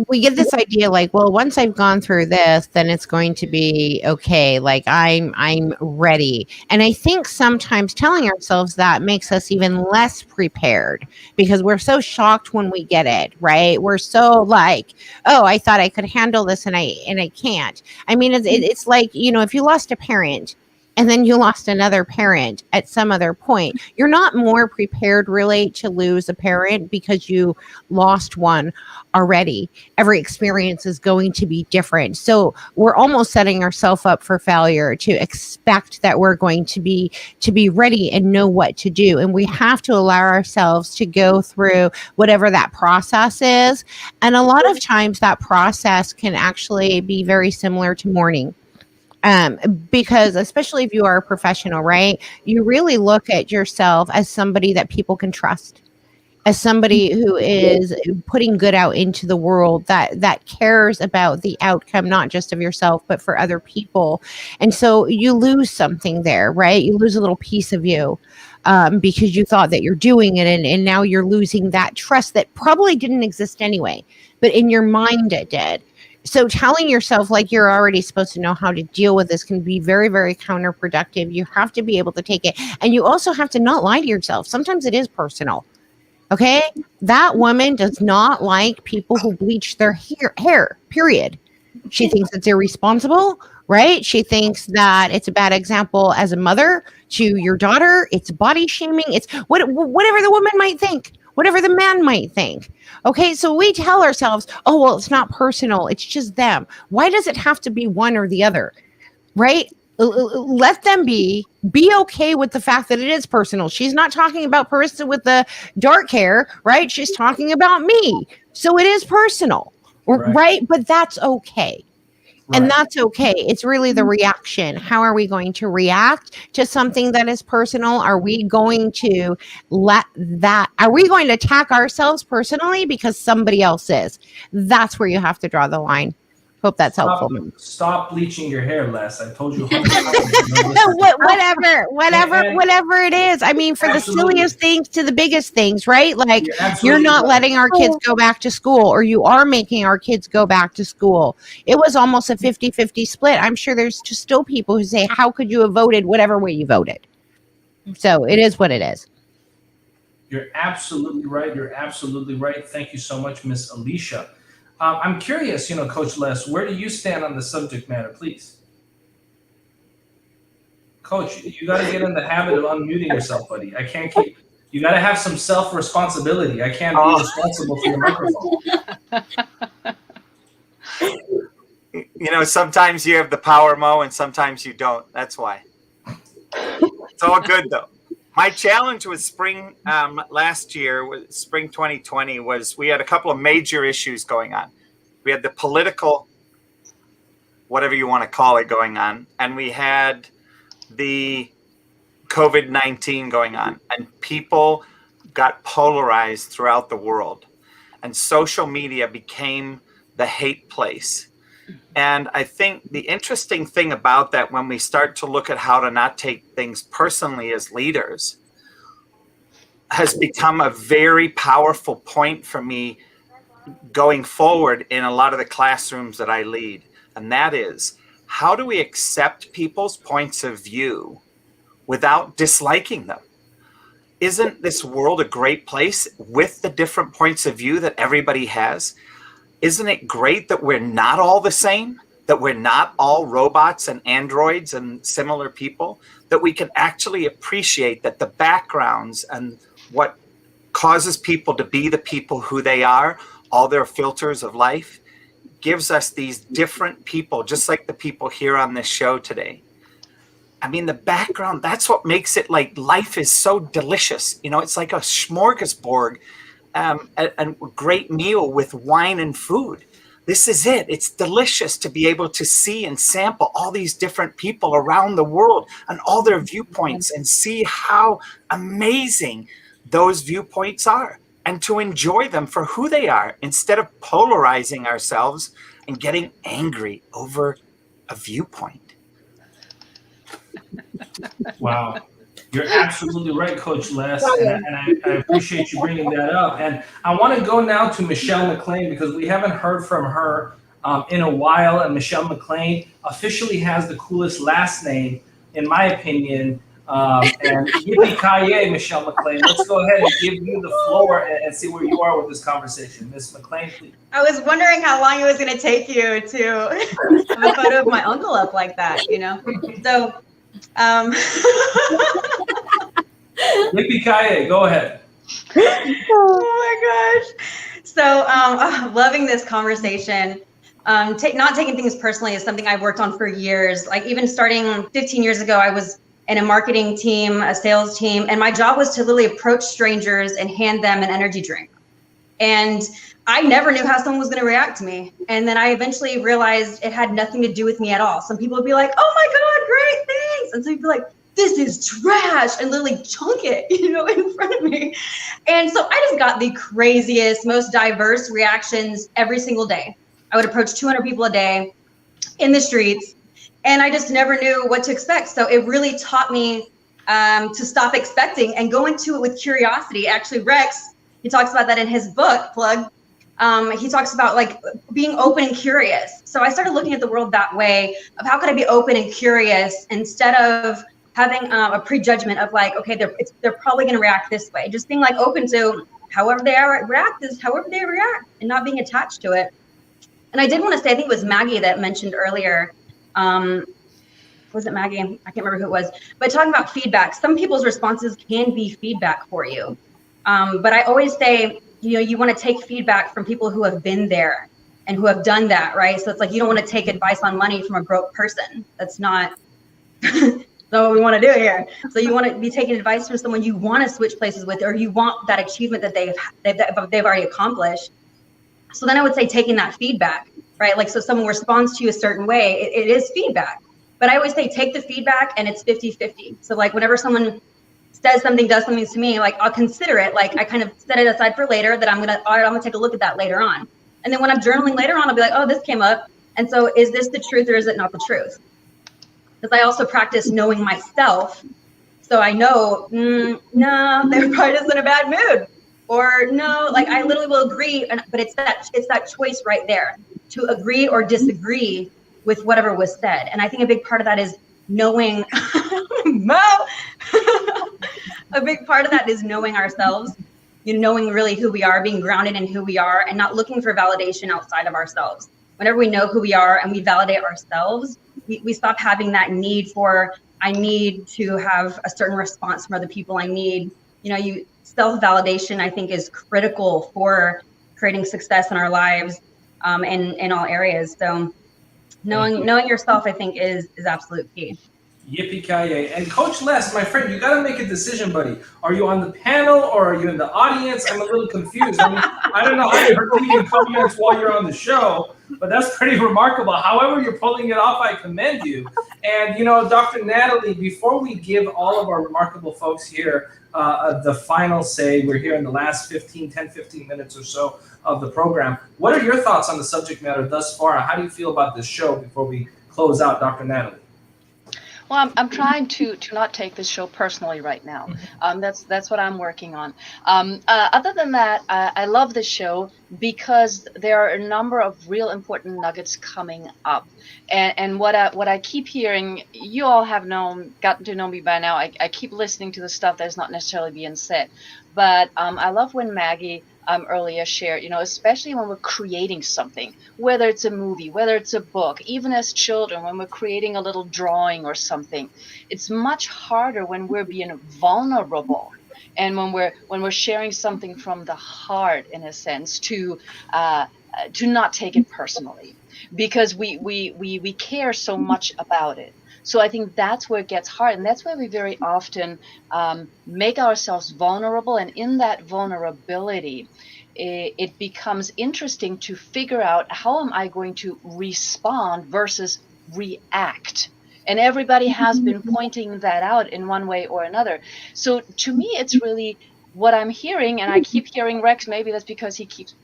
we get this idea like, well, once I've gone through this, then it's going to be okay. Like I'm ready. And I think sometimes telling ourselves that makes us even less prepared because we're so shocked when we get it, right? We're so like, oh, I thought I could handle this and I can't. I mean, it's like, you know, if you lost a parent and then you lost another parent at some other point, you're not more prepared really to lose a parent because you lost one already. Every experience is going to be different. So we're almost setting ourselves up for failure to expect that we're going to be ready and know what to do. And we have to allow ourselves to go through whatever that process is. And a lot of times that process can actually be very similar to mourning. Because especially if you are a professional, right, you really look at yourself as somebody that people can trust, as somebody who is putting good out into the world, that cares about the outcome, not just of yourself, but for other people. And so you lose something there, right? You lose a little piece of you because you thought that you're doing it. And now you're losing that trust that probably didn't exist anyway, but in your mind it did. So telling yourself like you're already supposed to know how to deal with this can be very, very counterproductive. You have to be able to take it. And you also have to not lie to yourself. Sometimes it is personal. Okay? That woman does not like people who bleach their hair, period. She thinks it's irresponsible, right? She thinks that it's a bad example as a mother to your daughter. It's body shaming. It's whatever the woman might think. Whatever the man might think. Okay, so we tell ourselves, oh, well, it's not personal. It's just them. Why does it have to be one or the other? Right? Let them be okay with the fact that it is personal. She's not talking about Parissa with the dark hair, right? She's talking about me. So it is personal, right? But that's okay. And that's okay. It's really the reaction. How are we going to react to something that is personal? Are we going to are we going to attack ourselves personally because somebody else is? That's where you have to draw the line. Hope that's helpful. Stop bleaching your hair, Les. I told you. whatever it is. I mean, for the silliest things to the biggest things, right? Like you're not letting our kids go back to school, or you are making our kids go back to school. It was almost a 50-50 split. I'm sure there's just still people who say, how could you have voted whatever way you voted? So it is what it is. You're absolutely right. You're absolutely right. Thank you so much, Miss Alicia. I'm curious, Coach Les, where do you stand on the subject matter, please? Coach, you got to get in the habit of unmuting yourself, buddy. I can't you got to have some self-responsibility. I can't be responsible for your microphone. Sometimes you have the power, Mo, and sometimes you don't. That's why. It's all good, though. My challenge with spring last year, with spring 2020, was we had a couple of major issues going on. We had the political, whatever you want to call it, going on, and we had the COVID-19 going on, and people got polarized throughout the world, and social media became the hate place. And I think the interesting thing about that, when we start to look at how to not take things personally as leaders, has become a very powerful point for me going forward in a lot of the classrooms that I lead. And that is, how do we accept people's points of view without disliking them? Isn't this world a great place with the different points of view that everybody has? Isn't it great that we're not all the same, that we're not all robots and androids and similar people, that we can actually appreciate that the backgrounds and what causes people to be the people who they are all their filters of life, gives us these different people, just like the people here on this show today. I mean, the background, that's what makes it like life is so delicious. You know, it's like a smorgasbord, a great meal with wine and food. This is it. It's delicious to be able to see and sample all these different people around the world and all their viewpoints and see how amazing those viewpoints are, and to enjoy them for who they are instead of polarizing ourselves and getting angry over a viewpoint. Wow. You're absolutely right, Coach Les, and I appreciate you bringing that up. And I want to go now to Michelle Mclean, because we haven't heard from her in a while. And Michelle Mclean officially has the coolest last name, in my opinion. And yippee-ki-yay, Michelle Mclean. Let's go ahead and give you the floor and see where you are with this conversation. Ms. Mclean, please. I was wondering how long it was going to take you to have a photo of my uncle up like that, you know? So, yippee-ki-yay, go ahead. Oh my gosh. So, loving this conversation. Not taking things personally is something I've worked on for years. Like even starting 15 years ago, I was in a marketing team, a sales team, and my job was to literally approach strangers and hand them an energy drink. And I never knew how someone was going to react to me. And then I eventually realized it had nothing to do with me at all. Some people would be like, "Oh my God, great, thanks." And some people would be like, "This is trash," and literally chunk it, you know, in front of me. And so I just got the craziest, most diverse reactions every single day. I would approach 200 people a day in the streets, and I just never knew what to expect. So it really taught me to stop expecting and go into it with curiosity. Actually, Rex, he talks about that in his book, Plug. He talks about like being open and curious. So I started looking at the world that way of how could I be open and curious instead of having a prejudgment of like, okay, they're probably going to react this way. Just being like open to however they react is however they react, and not being attached to it. And I did want to say, I think it was Maggie that mentioned earlier. Was it Maggie? I can't remember who it was. But talking about feedback, some people's responses can be feedback for you. But I always say, you know, you want to take feedback from people who have been there and who have done that, right? So it's like you don't want to take advice on money from a broke person. That's not what we want to do here. So you want to be taking advice from someone you want to switch places with, or you want that achievement that they've already accomplished. So then I would say taking that feedback, right? Like, so someone responds to you a certain way, it is feedback. But I always say take the feedback and it's 50-50. So like whenever someone says something, does something to me, like I'll consider it, like I kind of set it aside for later that I'm gonna take a look at that later on. And then when I'm journaling later on, I'll be like, oh, this came up. And so is this the truth or is it not the truth? Because I also practice knowing myself. So I know, no, they're probably just in a bad mood. Or no, like I literally will agree, but it's that choice right there to agree or disagree with whatever was said. And I think a big part of that is knowing, Mo, a big part of that is knowing ourselves, you know, knowing really who we are, being grounded in who we are and not looking for validation outside of ourselves. Whenever we know who we are and we validate ourselves, we stop having that need for, I need to have a certain response from other people. I need, you know, self-validation, I think, is critical for creating success in our lives in all areas. So knowing yourself, I think, is absolute key. Yippee-ki-yay. And Coach Les, my friend, you got to make a decision, buddy. Are you on the panel or are you in the audience? I'm a little confused. I mean, I don't know how you're receiving comments while you're on the show, but that's pretty remarkable. However you're pulling it off, I commend you. And, you know, Dr. Natalie, before we give all of our remarkable folks here the final say, we're here in the last 10, 15 minutes or so of the program. What are your thoughts on the subject matter thus far? How do you feel about this show before we close out, Dr. Natalie? Well, I'm trying to not take this show personally right now. That's what I'm working on. Other than that, I love this show because there are a number of real important nuggets coming up. And what I keep hearing, you all have gotten to know me by now. I keep listening to the stuff that's not necessarily being said. But I love when Maggie earlier shared, you know, especially when we're creating something, whether it's a movie, whether it's a book, even as children, when we're creating a little drawing or something, it's much harder when we're being vulnerable. and when we're sharing something from the heart, in a sense, to not take it personally, because we care so much about it. So I think that's where it gets hard, and that's where we very often make ourselves vulnerable, and in that vulnerability, it becomes interesting to figure out, how am I going to respond versus react? And everybody has been pointing that out in one way or another. So to me, it's really what I'm hearing, and I keep hearing Rex, maybe that's because he keeps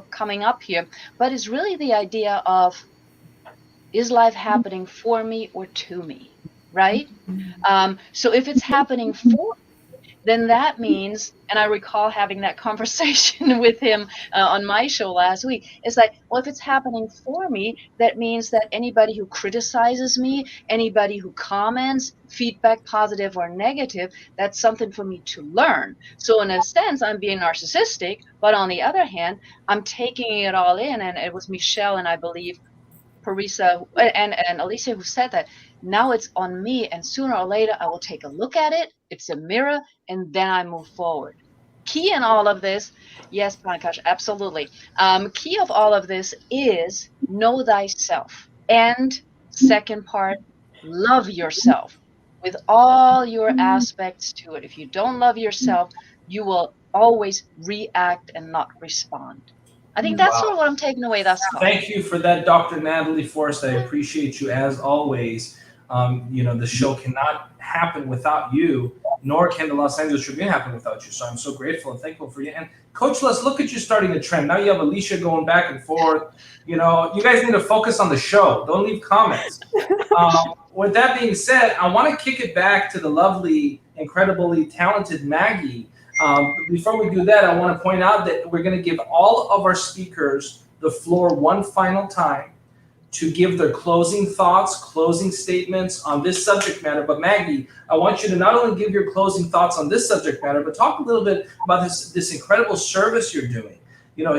coming up here, but it's really the idea of, is life happening for me or to me, right? So if it's happening for, then that means, and I recall having that conversation with him on my show last week, it's like, well, if it's happening for me, that means that anybody who criticizes me, anybody who comments, feedback, positive or negative, that's something for me to learn. So in a sense, I'm being narcissistic, but on the other hand, I'm taking it all in. And it was Michelle, and I believe Parisa and Alicia who said that. Now it's on me, and sooner or later I will take a look at it. It's a mirror, and then I move forward. Key in all of this, yes, Pankaj, absolutely. Key of all of this is know thyself. And second part, love yourself with all your aspects to it. If you don't love yourself, you will always react and not respond. I think that's sort of what I'm taking away thus far. Thank you for that, Dr. Natalie Forest. I appreciate you as always. The show cannot happen without you, nor can the Los Angeles Tribune happen without you. So I'm so grateful and thankful for you. And Coach Les, look at you starting a trend. Now you have Alicia going back and forth. You guys need to focus on the show. Don't leave comments. With that being said, I want to kick it back to the lovely, incredibly talented Maggie. Before we do that, I want to point out that we're going to give all of our speakers the floor one final time to give their closing thoughts, closing statements on this subject matter. But Maggie, I want you to not only give your closing thoughts on this subject matter, but talk a little bit about this incredible service you're doing.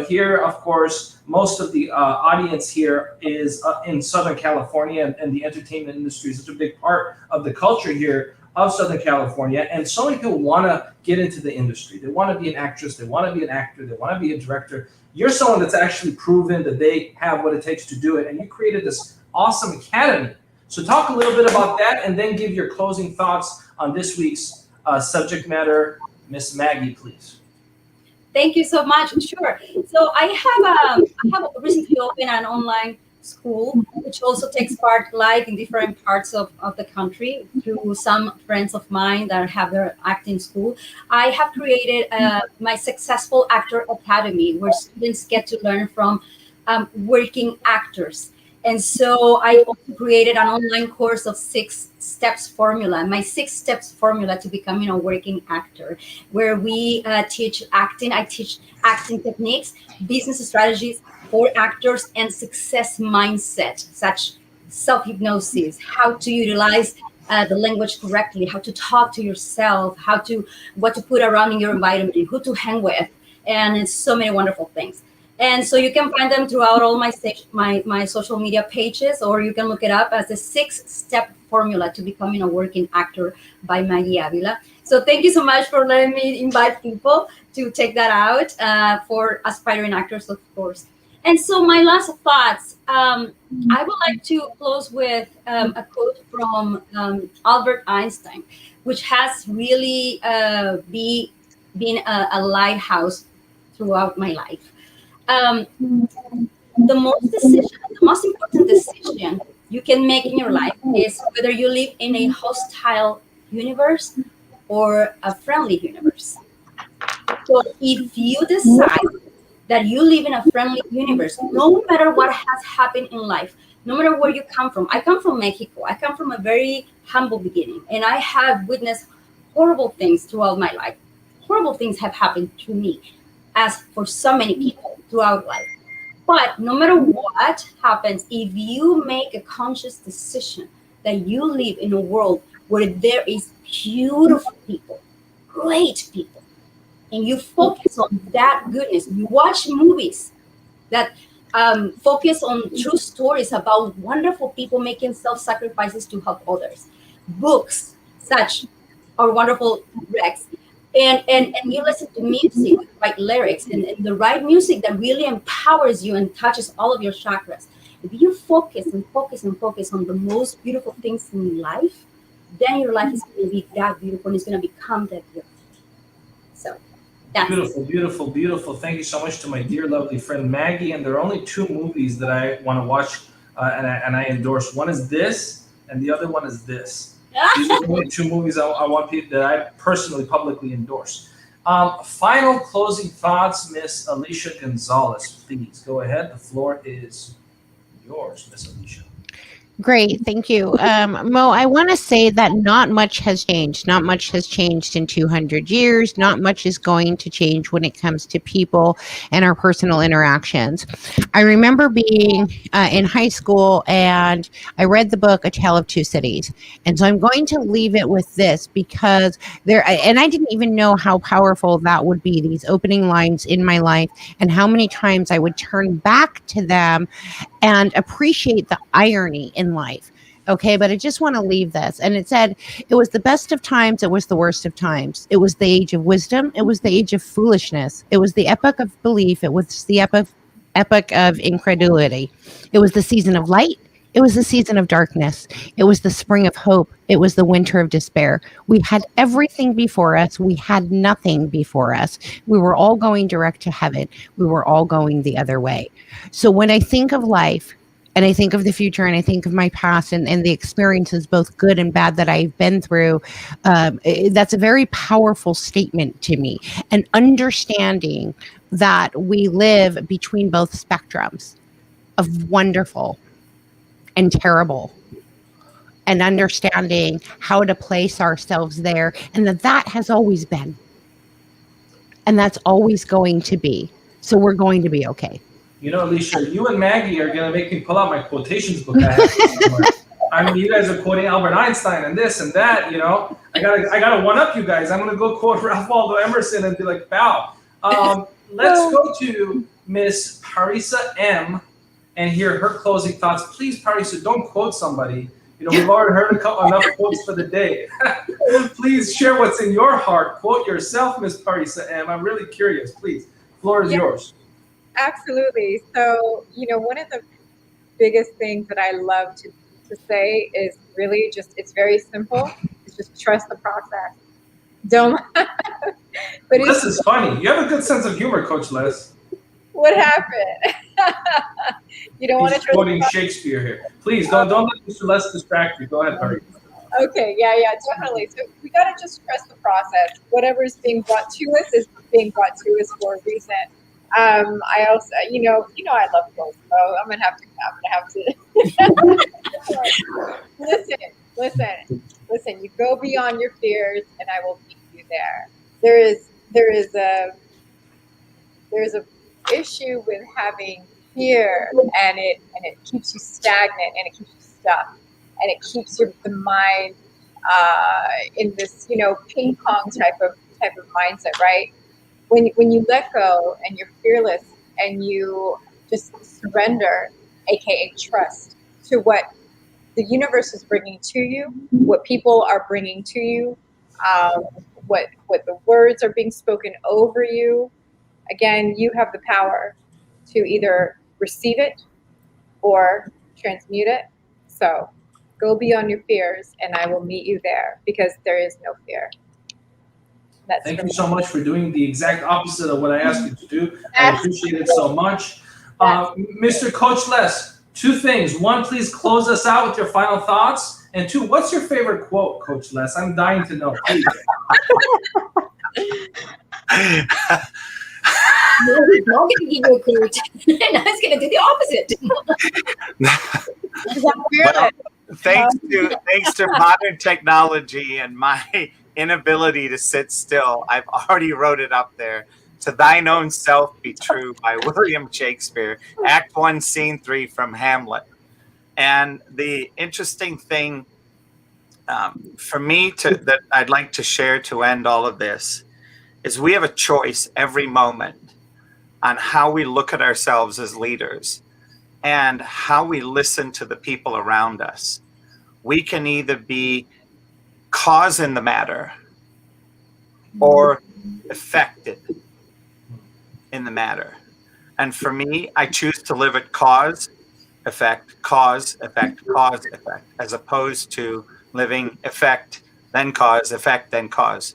Here, of course, most of the audience here is in Southern California, and the entertainment industry is such a big part of the culture here of Southern California, and so many people want to get into the industry. They want to be an actress, they want to be an actor, they want to be a director. You're someone that's actually proven that they have what it takes to do it, and you created this awesome academy. So talk a little bit about that, and then give your closing thoughts on this week's subject matter. Miss Maggie, please. Thank you so much. Sure. So I have recently opened an online school, which also takes part live in different parts of the country through some friends of mine that have their acting school. I have created my Successful Actor Academy, where students get to learn from working actors. And so I also created an online course of 6 steps formula, my 6 steps formula to becoming a working actor, where we teach acting. I teach acting techniques, business strategies for actors, and success mindset, such self-hypnosis, how to utilize the language correctly, how to talk to yourself, what to put around in your environment, who to hang with, and it's so many wonderful things. And so you can find them throughout all my social media pages, or you can look it up as the 6-step formula to becoming a working actor by Maggie Avila. So thank you so much for letting me invite people to take that out for aspiring actors, of course. And so my last thoughts, I would like to close with a quote from Albert Einstein, which has really been a lighthouse throughout my life. The most important decision you can make in your life is whether you live in a hostile universe or a friendly universe. So if you decide that you live in a friendly universe, no matter what has happened in life, no matter where you come from. I come from Mexico. I come from a very humble beginning, and I have witnessed horrible things throughout my life. Horrible things have happened to me, as for so many people throughout life. But no matter what happens, if you make a conscious decision that you live in a world where there is beautiful people, great people, and you focus on that goodness, you watch movies that focus on true stories about wonderful people making self-sacrifices to help others, books such our wonderful Rex, and you listen to music with right lyrics and the right music that really empowers you and touches all of your chakras. If you focus and focus and focus on the most beautiful things in life, then your life is going to be that beautiful and it's going to become that beautiful. So that's Beautiful, beautiful, beautiful. Thank you so much to my dear, lovely friend Maggie. And there are only two movies that I want to watch and I endorse. One is this, and the other one is this. These are the only two movies I want people that I personally publicly endorse. Final closing thoughts, Miss Alicia Gonzalez. Please go ahead. The floor is yours, Miss Alicia. Great, thank you. Mo, I want to say that not much has changed. Not much has changed in 200 years. Not much is going to change when it comes to people and our personal interactions. I remember being in high school and I read the book A Tale of Two Cities. And so I'm going to leave it with this because and I didn't even know how powerful that would be, these opening lines in my life and how many times I would turn back to them and appreciate the irony in life. Okay, but I just want to leave this. And it said, it was the best of times, it was the worst of times. It was the age of wisdom, it was the age of foolishness. It was the epoch of belief, it was the epoch of incredulity. It was the season of light, it was the season of darkness. It was the spring of hope, it was the winter of despair. We had everything before us, we had nothing before us. We were all going direct to heaven. We were all going the other way. So when I think of life and I think of the future and I think of my past and the experiences, both good and bad, that I've been through, that's a very powerful statement to me. And understanding that we live between both spectrums of wonderful and terrible, and understanding how to place ourselves there, and that has always been, and that's always going to be. So we're going to be okay. You know, Alicia, you and Maggie are going to make me pull out my quotations book I have somewhere. I mean, you guys are quoting Albert Einstein and this and that, you know. I gotta one up you guys. I'm going to go quote Ralph Waldo Emerson and be like, bow. Let's go to Miss Parisa M. and hear her closing thoughts. Please, Parisa, don't quote somebody. You know, we've already heard enough quotes for the day. Please share what's in your heart. Quote yourself, Miss Parisa M. I'm really curious. Please, floor is yours. Absolutely. So, you know, one of the biggest things that I love to say is really just, it's very simple. It's just trust the process. Don't. But this is funny. You have a good sense of humor, Coach Les. What happened? You don't want to trust quoting Shakespeare here. Please don't let Mr. Les distract you. Go ahead, Parisa. Okay, yeah, definitely. So we gotta just trust the process. Whatever is being brought to us is being brought to us for a reason. I also, you know, I love goals, so I'm gonna have to. Listen. You go beyond your fears, and I will meet you there. There is a issue with having fear, and it keeps you stagnant, and it keeps you stuck, and it keeps the mind in this, you know, ping pong type of mindset, right? When you let go and you're fearless and you just surrender, aka trust, to what the universe is bringing to you, what people are bringing to you, what the words are being spoken over you. Again, you have the power to either receive it or transmute it. So go beyond your fears, and I will meet you there, because there is no fear. Thank you so much for doing the exact opposite of what I asked you to do. I appreciate it so much. Mr. Coach Les, two things. One, please close us out with your final thoughts. And two, what's your favorite quote, Coach Les? I'm dying to know. Please. No, I'm going to give you a quote. And I was going to do the opposite. Well, thanks to modern technology and my inability to sit still, I've already wrote it up there. To thine own self be true, by William Shakespeare, Act 1, Scene 3 from Hamlet. And the interesting thing for me that I'd like to share to end all of this is we have a choice every moment on how we look at ourselves as leaders and how we listen to the people around us. We can either be causing the matter or affected in the matter. And for me, I choose to live at cause, effect, cause, effect, cause, effect, as opposed to living effect, then cause, effect, then cause.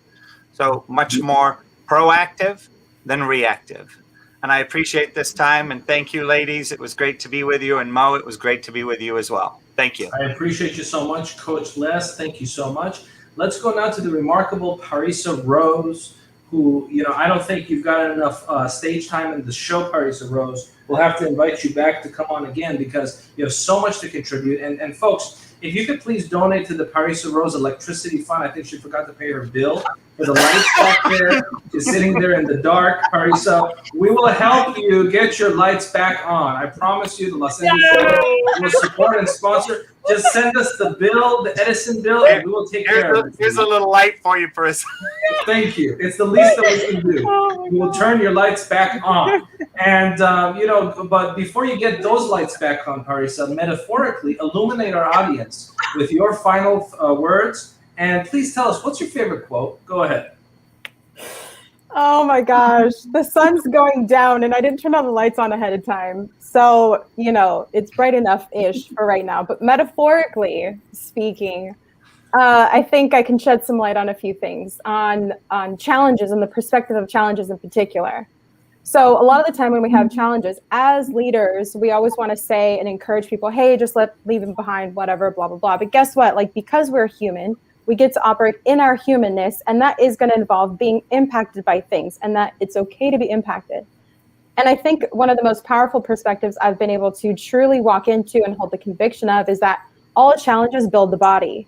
So much more proactive than reactive. And I appreciate this time. And thank you, ladies. It was great to be with you. And Mo, it was great to be with you as well. Thank you. I appreciate you so much, Coach Les. Thank you so much. Let's go now to the remarkable Parisa Rose, who, you know, I don't think you've got enough stage time in the show, Parisa Rose. We'll have to invite you back to come on again because you have so much to contribute. And folks, if you could please donate to the Parisa Rose Electricity Fund. I think she forgot to pay her bill for the lights back there. She's sitting there in the dark, Parisa. We will help you get your lights back on. I promise you, the Los Angeles Tribune will support and sponsor. Just send us the bill, the Edison bill, and we will take care of it. Here's a little light for you, Parisa. Thank you. It's the least that we can do. We will turn your lights back on. And, you know, but before you get those lights back on, Parisa, metaphorically illuminate our audience with your final words. And please tell us, what's your favorite quote? Go ahead. Oh my gosh, the sun's going down and I didn't turn on the lights on ahead of time. So, you know, it's bright enough-ish for right now. But metaphorically speaking, I think I can shed some light on a few things, on challenges and the perspective of challenges in particular. So a lot of the time when we have challenges, as leaders, we always want to say and encourage people, hey, just leave them behind, whatever, blah, blah, blah. But guess what? Like, because we're human, we get to operate in our humanness, and that is going to involve being impacted by things, and that it's okay to be impacted. And I think one of the most powerful perspectives I've been able to truly walk into and hold the conviction of is that all challenges build the body.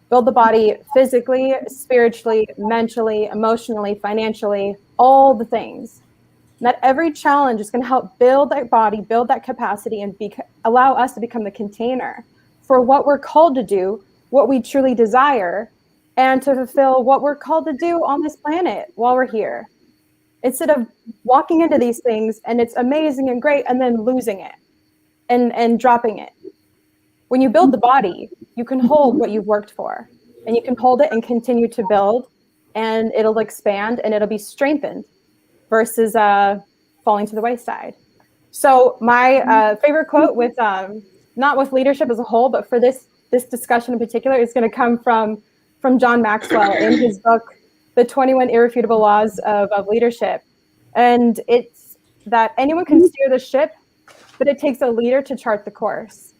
Build the body physically, spiritually, mentally, emotionally, financially, all the things. And that every challenge is going to help build that body, build that capacity, and allow us to become the container for what we're called to do, what we truly desire, and to fulfill what we're called to do on this planet while we're here. Instead of walking into these things and it's amazing and great and then losing it and dropping it. When you build the body, you can hold what you've worked for, and you can hold it and continue to build, and it'll expand and it'll be strengthened versus falling to the wayside. So my favorite quote with not with leadership as a whole, but for this discussion in particular, is going to come from John Maxwell in his book, The 21 Irrefutable Laws of Leadership. And it's that anyone can steer the ship, but it takes a leader to chart the course.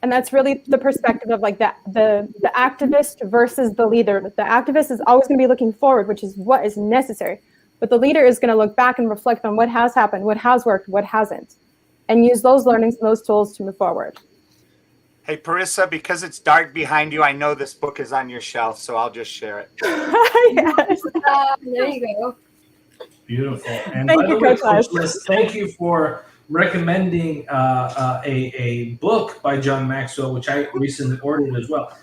And that's really the perspective of like that, the activist versus the leader. The activist is always going to be looking forward, which is what is necessary. But the leader is going to look back and reflect on what has happened, what has worked, what hasn't, and use those learnings and those tools to move forward. Hey, Parisa, because it's dark behind you, I know this book is on your shelf, so I'll just share it. Yes. There you go. Beautiful. And Thank by you, the way, Coach Coach Liz, thank you for recommending a book by John Maxwell, which I recently ordered as well.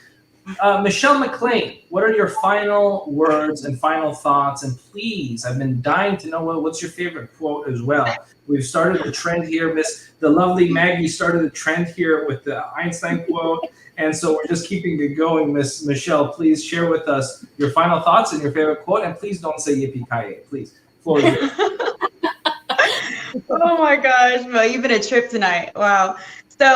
Michelle Mclean, what are your final words and final thoughts? And please, I've been dying to know what's your favorite quote as well. We've started the trend here. The lovely Maggie started the trend here with the Einstein quote. And so we're just keeping it going. Miss Michelle, please share with us your final thoughts and your favorite quote. And please don't say yippee-ki-yay, please. Floor is yours. Oh my gosh, Mo, you've been a trip tonight. Wow. So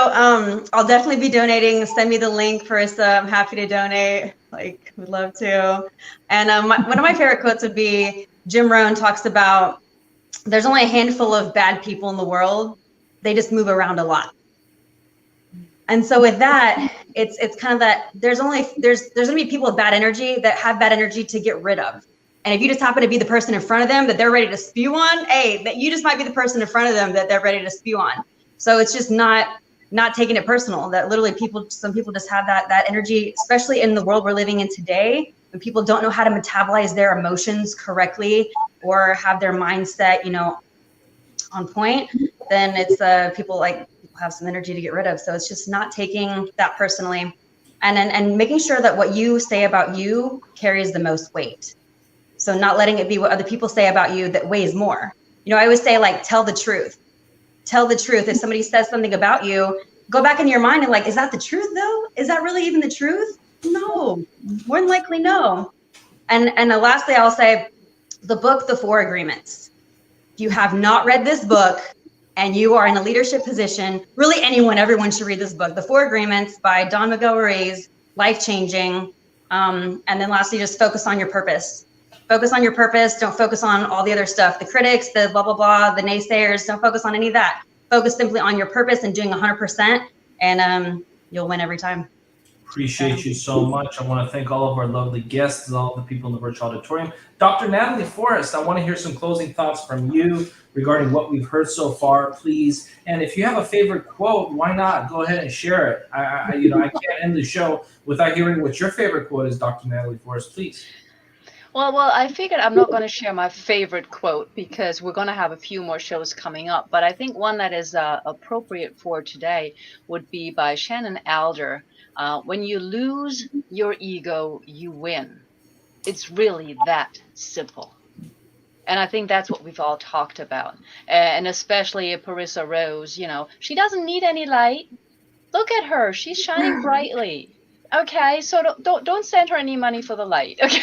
I'll definitely be donating. Send me the link, Parisa. I'm happy to donate. Like, would love to. And one of my favorite quotes would be Jim Rohn talks about there's only a handful of bad people in the world. They just move around a lot. And so with that, it's kind of that there's gonna be people with bad energy that have bad energy to get rid of. And if you just happen to be the person in front of them that they're ready to spew on, hey, that you just might be the person in front of them that they're ready to spew on. So it's just not taking it personal, that literally some people just have that energy, especially in the world we're living in today, when people don't know how to metabolize their emotions correctly or have their mindset, on point, then it's people have some energy to get rid of. So it's just not taking that personally and making sure that what you say about you carries the most weight. So not letting it be what other people say about you that weighs more. I always say, tell the truth. Tell the truth. If somebody says something about you, go back in your mind and is that the truth though? Is that really even the truth? No, more than likely no. And lastly, I'll say the book, The Four Agreements. If you have not read this book and you are in a leadership position, really everyone should read this book. The Four Agreements by Don Miguel Ruiz, life-changing. And then lastly, just focus on your purpose. Focus on your purpose. Don't focus on all the other stuff, the critics, the blah, blah, blah, the naysayers. Don't focus on any of that. Focus simply on your purpose and doing 100%, and you'll win every time. Appreciate you so much. I want to thank all of our lovely guests, all the people in the virtual auditorium. Dr. Natalie Forest, I want to hear some closing thoughts from you regarding what we've heard so far, please. And if you have a favorite quote, why not? Go ahead and share it. I can't end the show without hearing what your favorite quote is, Dr. Natalie Forest, please. Well, I figured I'm not going to share my favorite quote because we're going to have a few more shows coming up. But I think one that is appropriate for today would be by Shannon Alder. When you lose your ego, you win. It's really that simple. And I think that's what we've all talked about. And especially Parissa Rose, she doesn't need any light. Look at her. She's shining brightly. Okay, so don't send her any money for the light. Okay.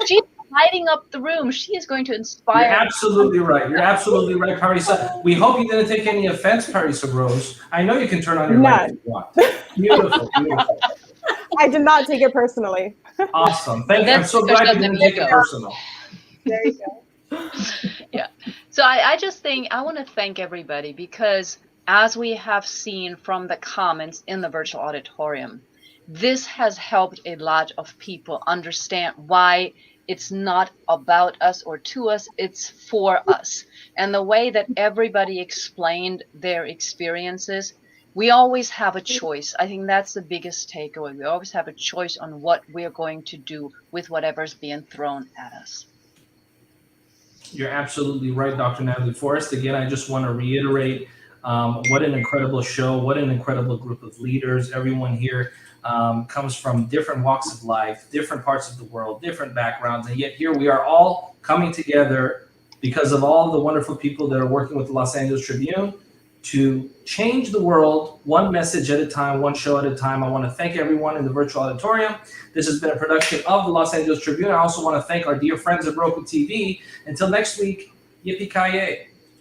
She's lighting up the room. She is going to inspire. You're absolutely right. You're absolutely right, Parissa. We hope you didn't take any offense, Parissa Rose. I know you can turn on your light if you want. Beautiful, beautiful. I did not take it personally. Awesome. Thank you. I'm so glad you didn't take it personal. There you go. Yeah. So I just think I want to thank everybody because as we have seen from the comments in the virtual auditorium, this has helped a lot of people understand why it's not about us or to us, it's for us. And the way that everybody explained their experiences, we always have a choice. I think that's the biggest takeaway. We always have a choice on what we're going to do with whatever's being thrown at us. You're absolutely right, Dr. Natalie Forest. Again, I just want to reiterate what an incredible show, what an incredible group of leaders. Everyone here comes from different walks of life, different parts of the world, different backgrounds, and yet here we are all coming together because of all the wonderful people that are working with the Los Angeles Tribune to change the world one message at a time, one show at a time. I want to thank everyone in the virtual auditorium. This has been a production of the Los Angeles Tribune. I also want to thank our dear friends at ROKU TV. Until next week, yippee-ki-yay.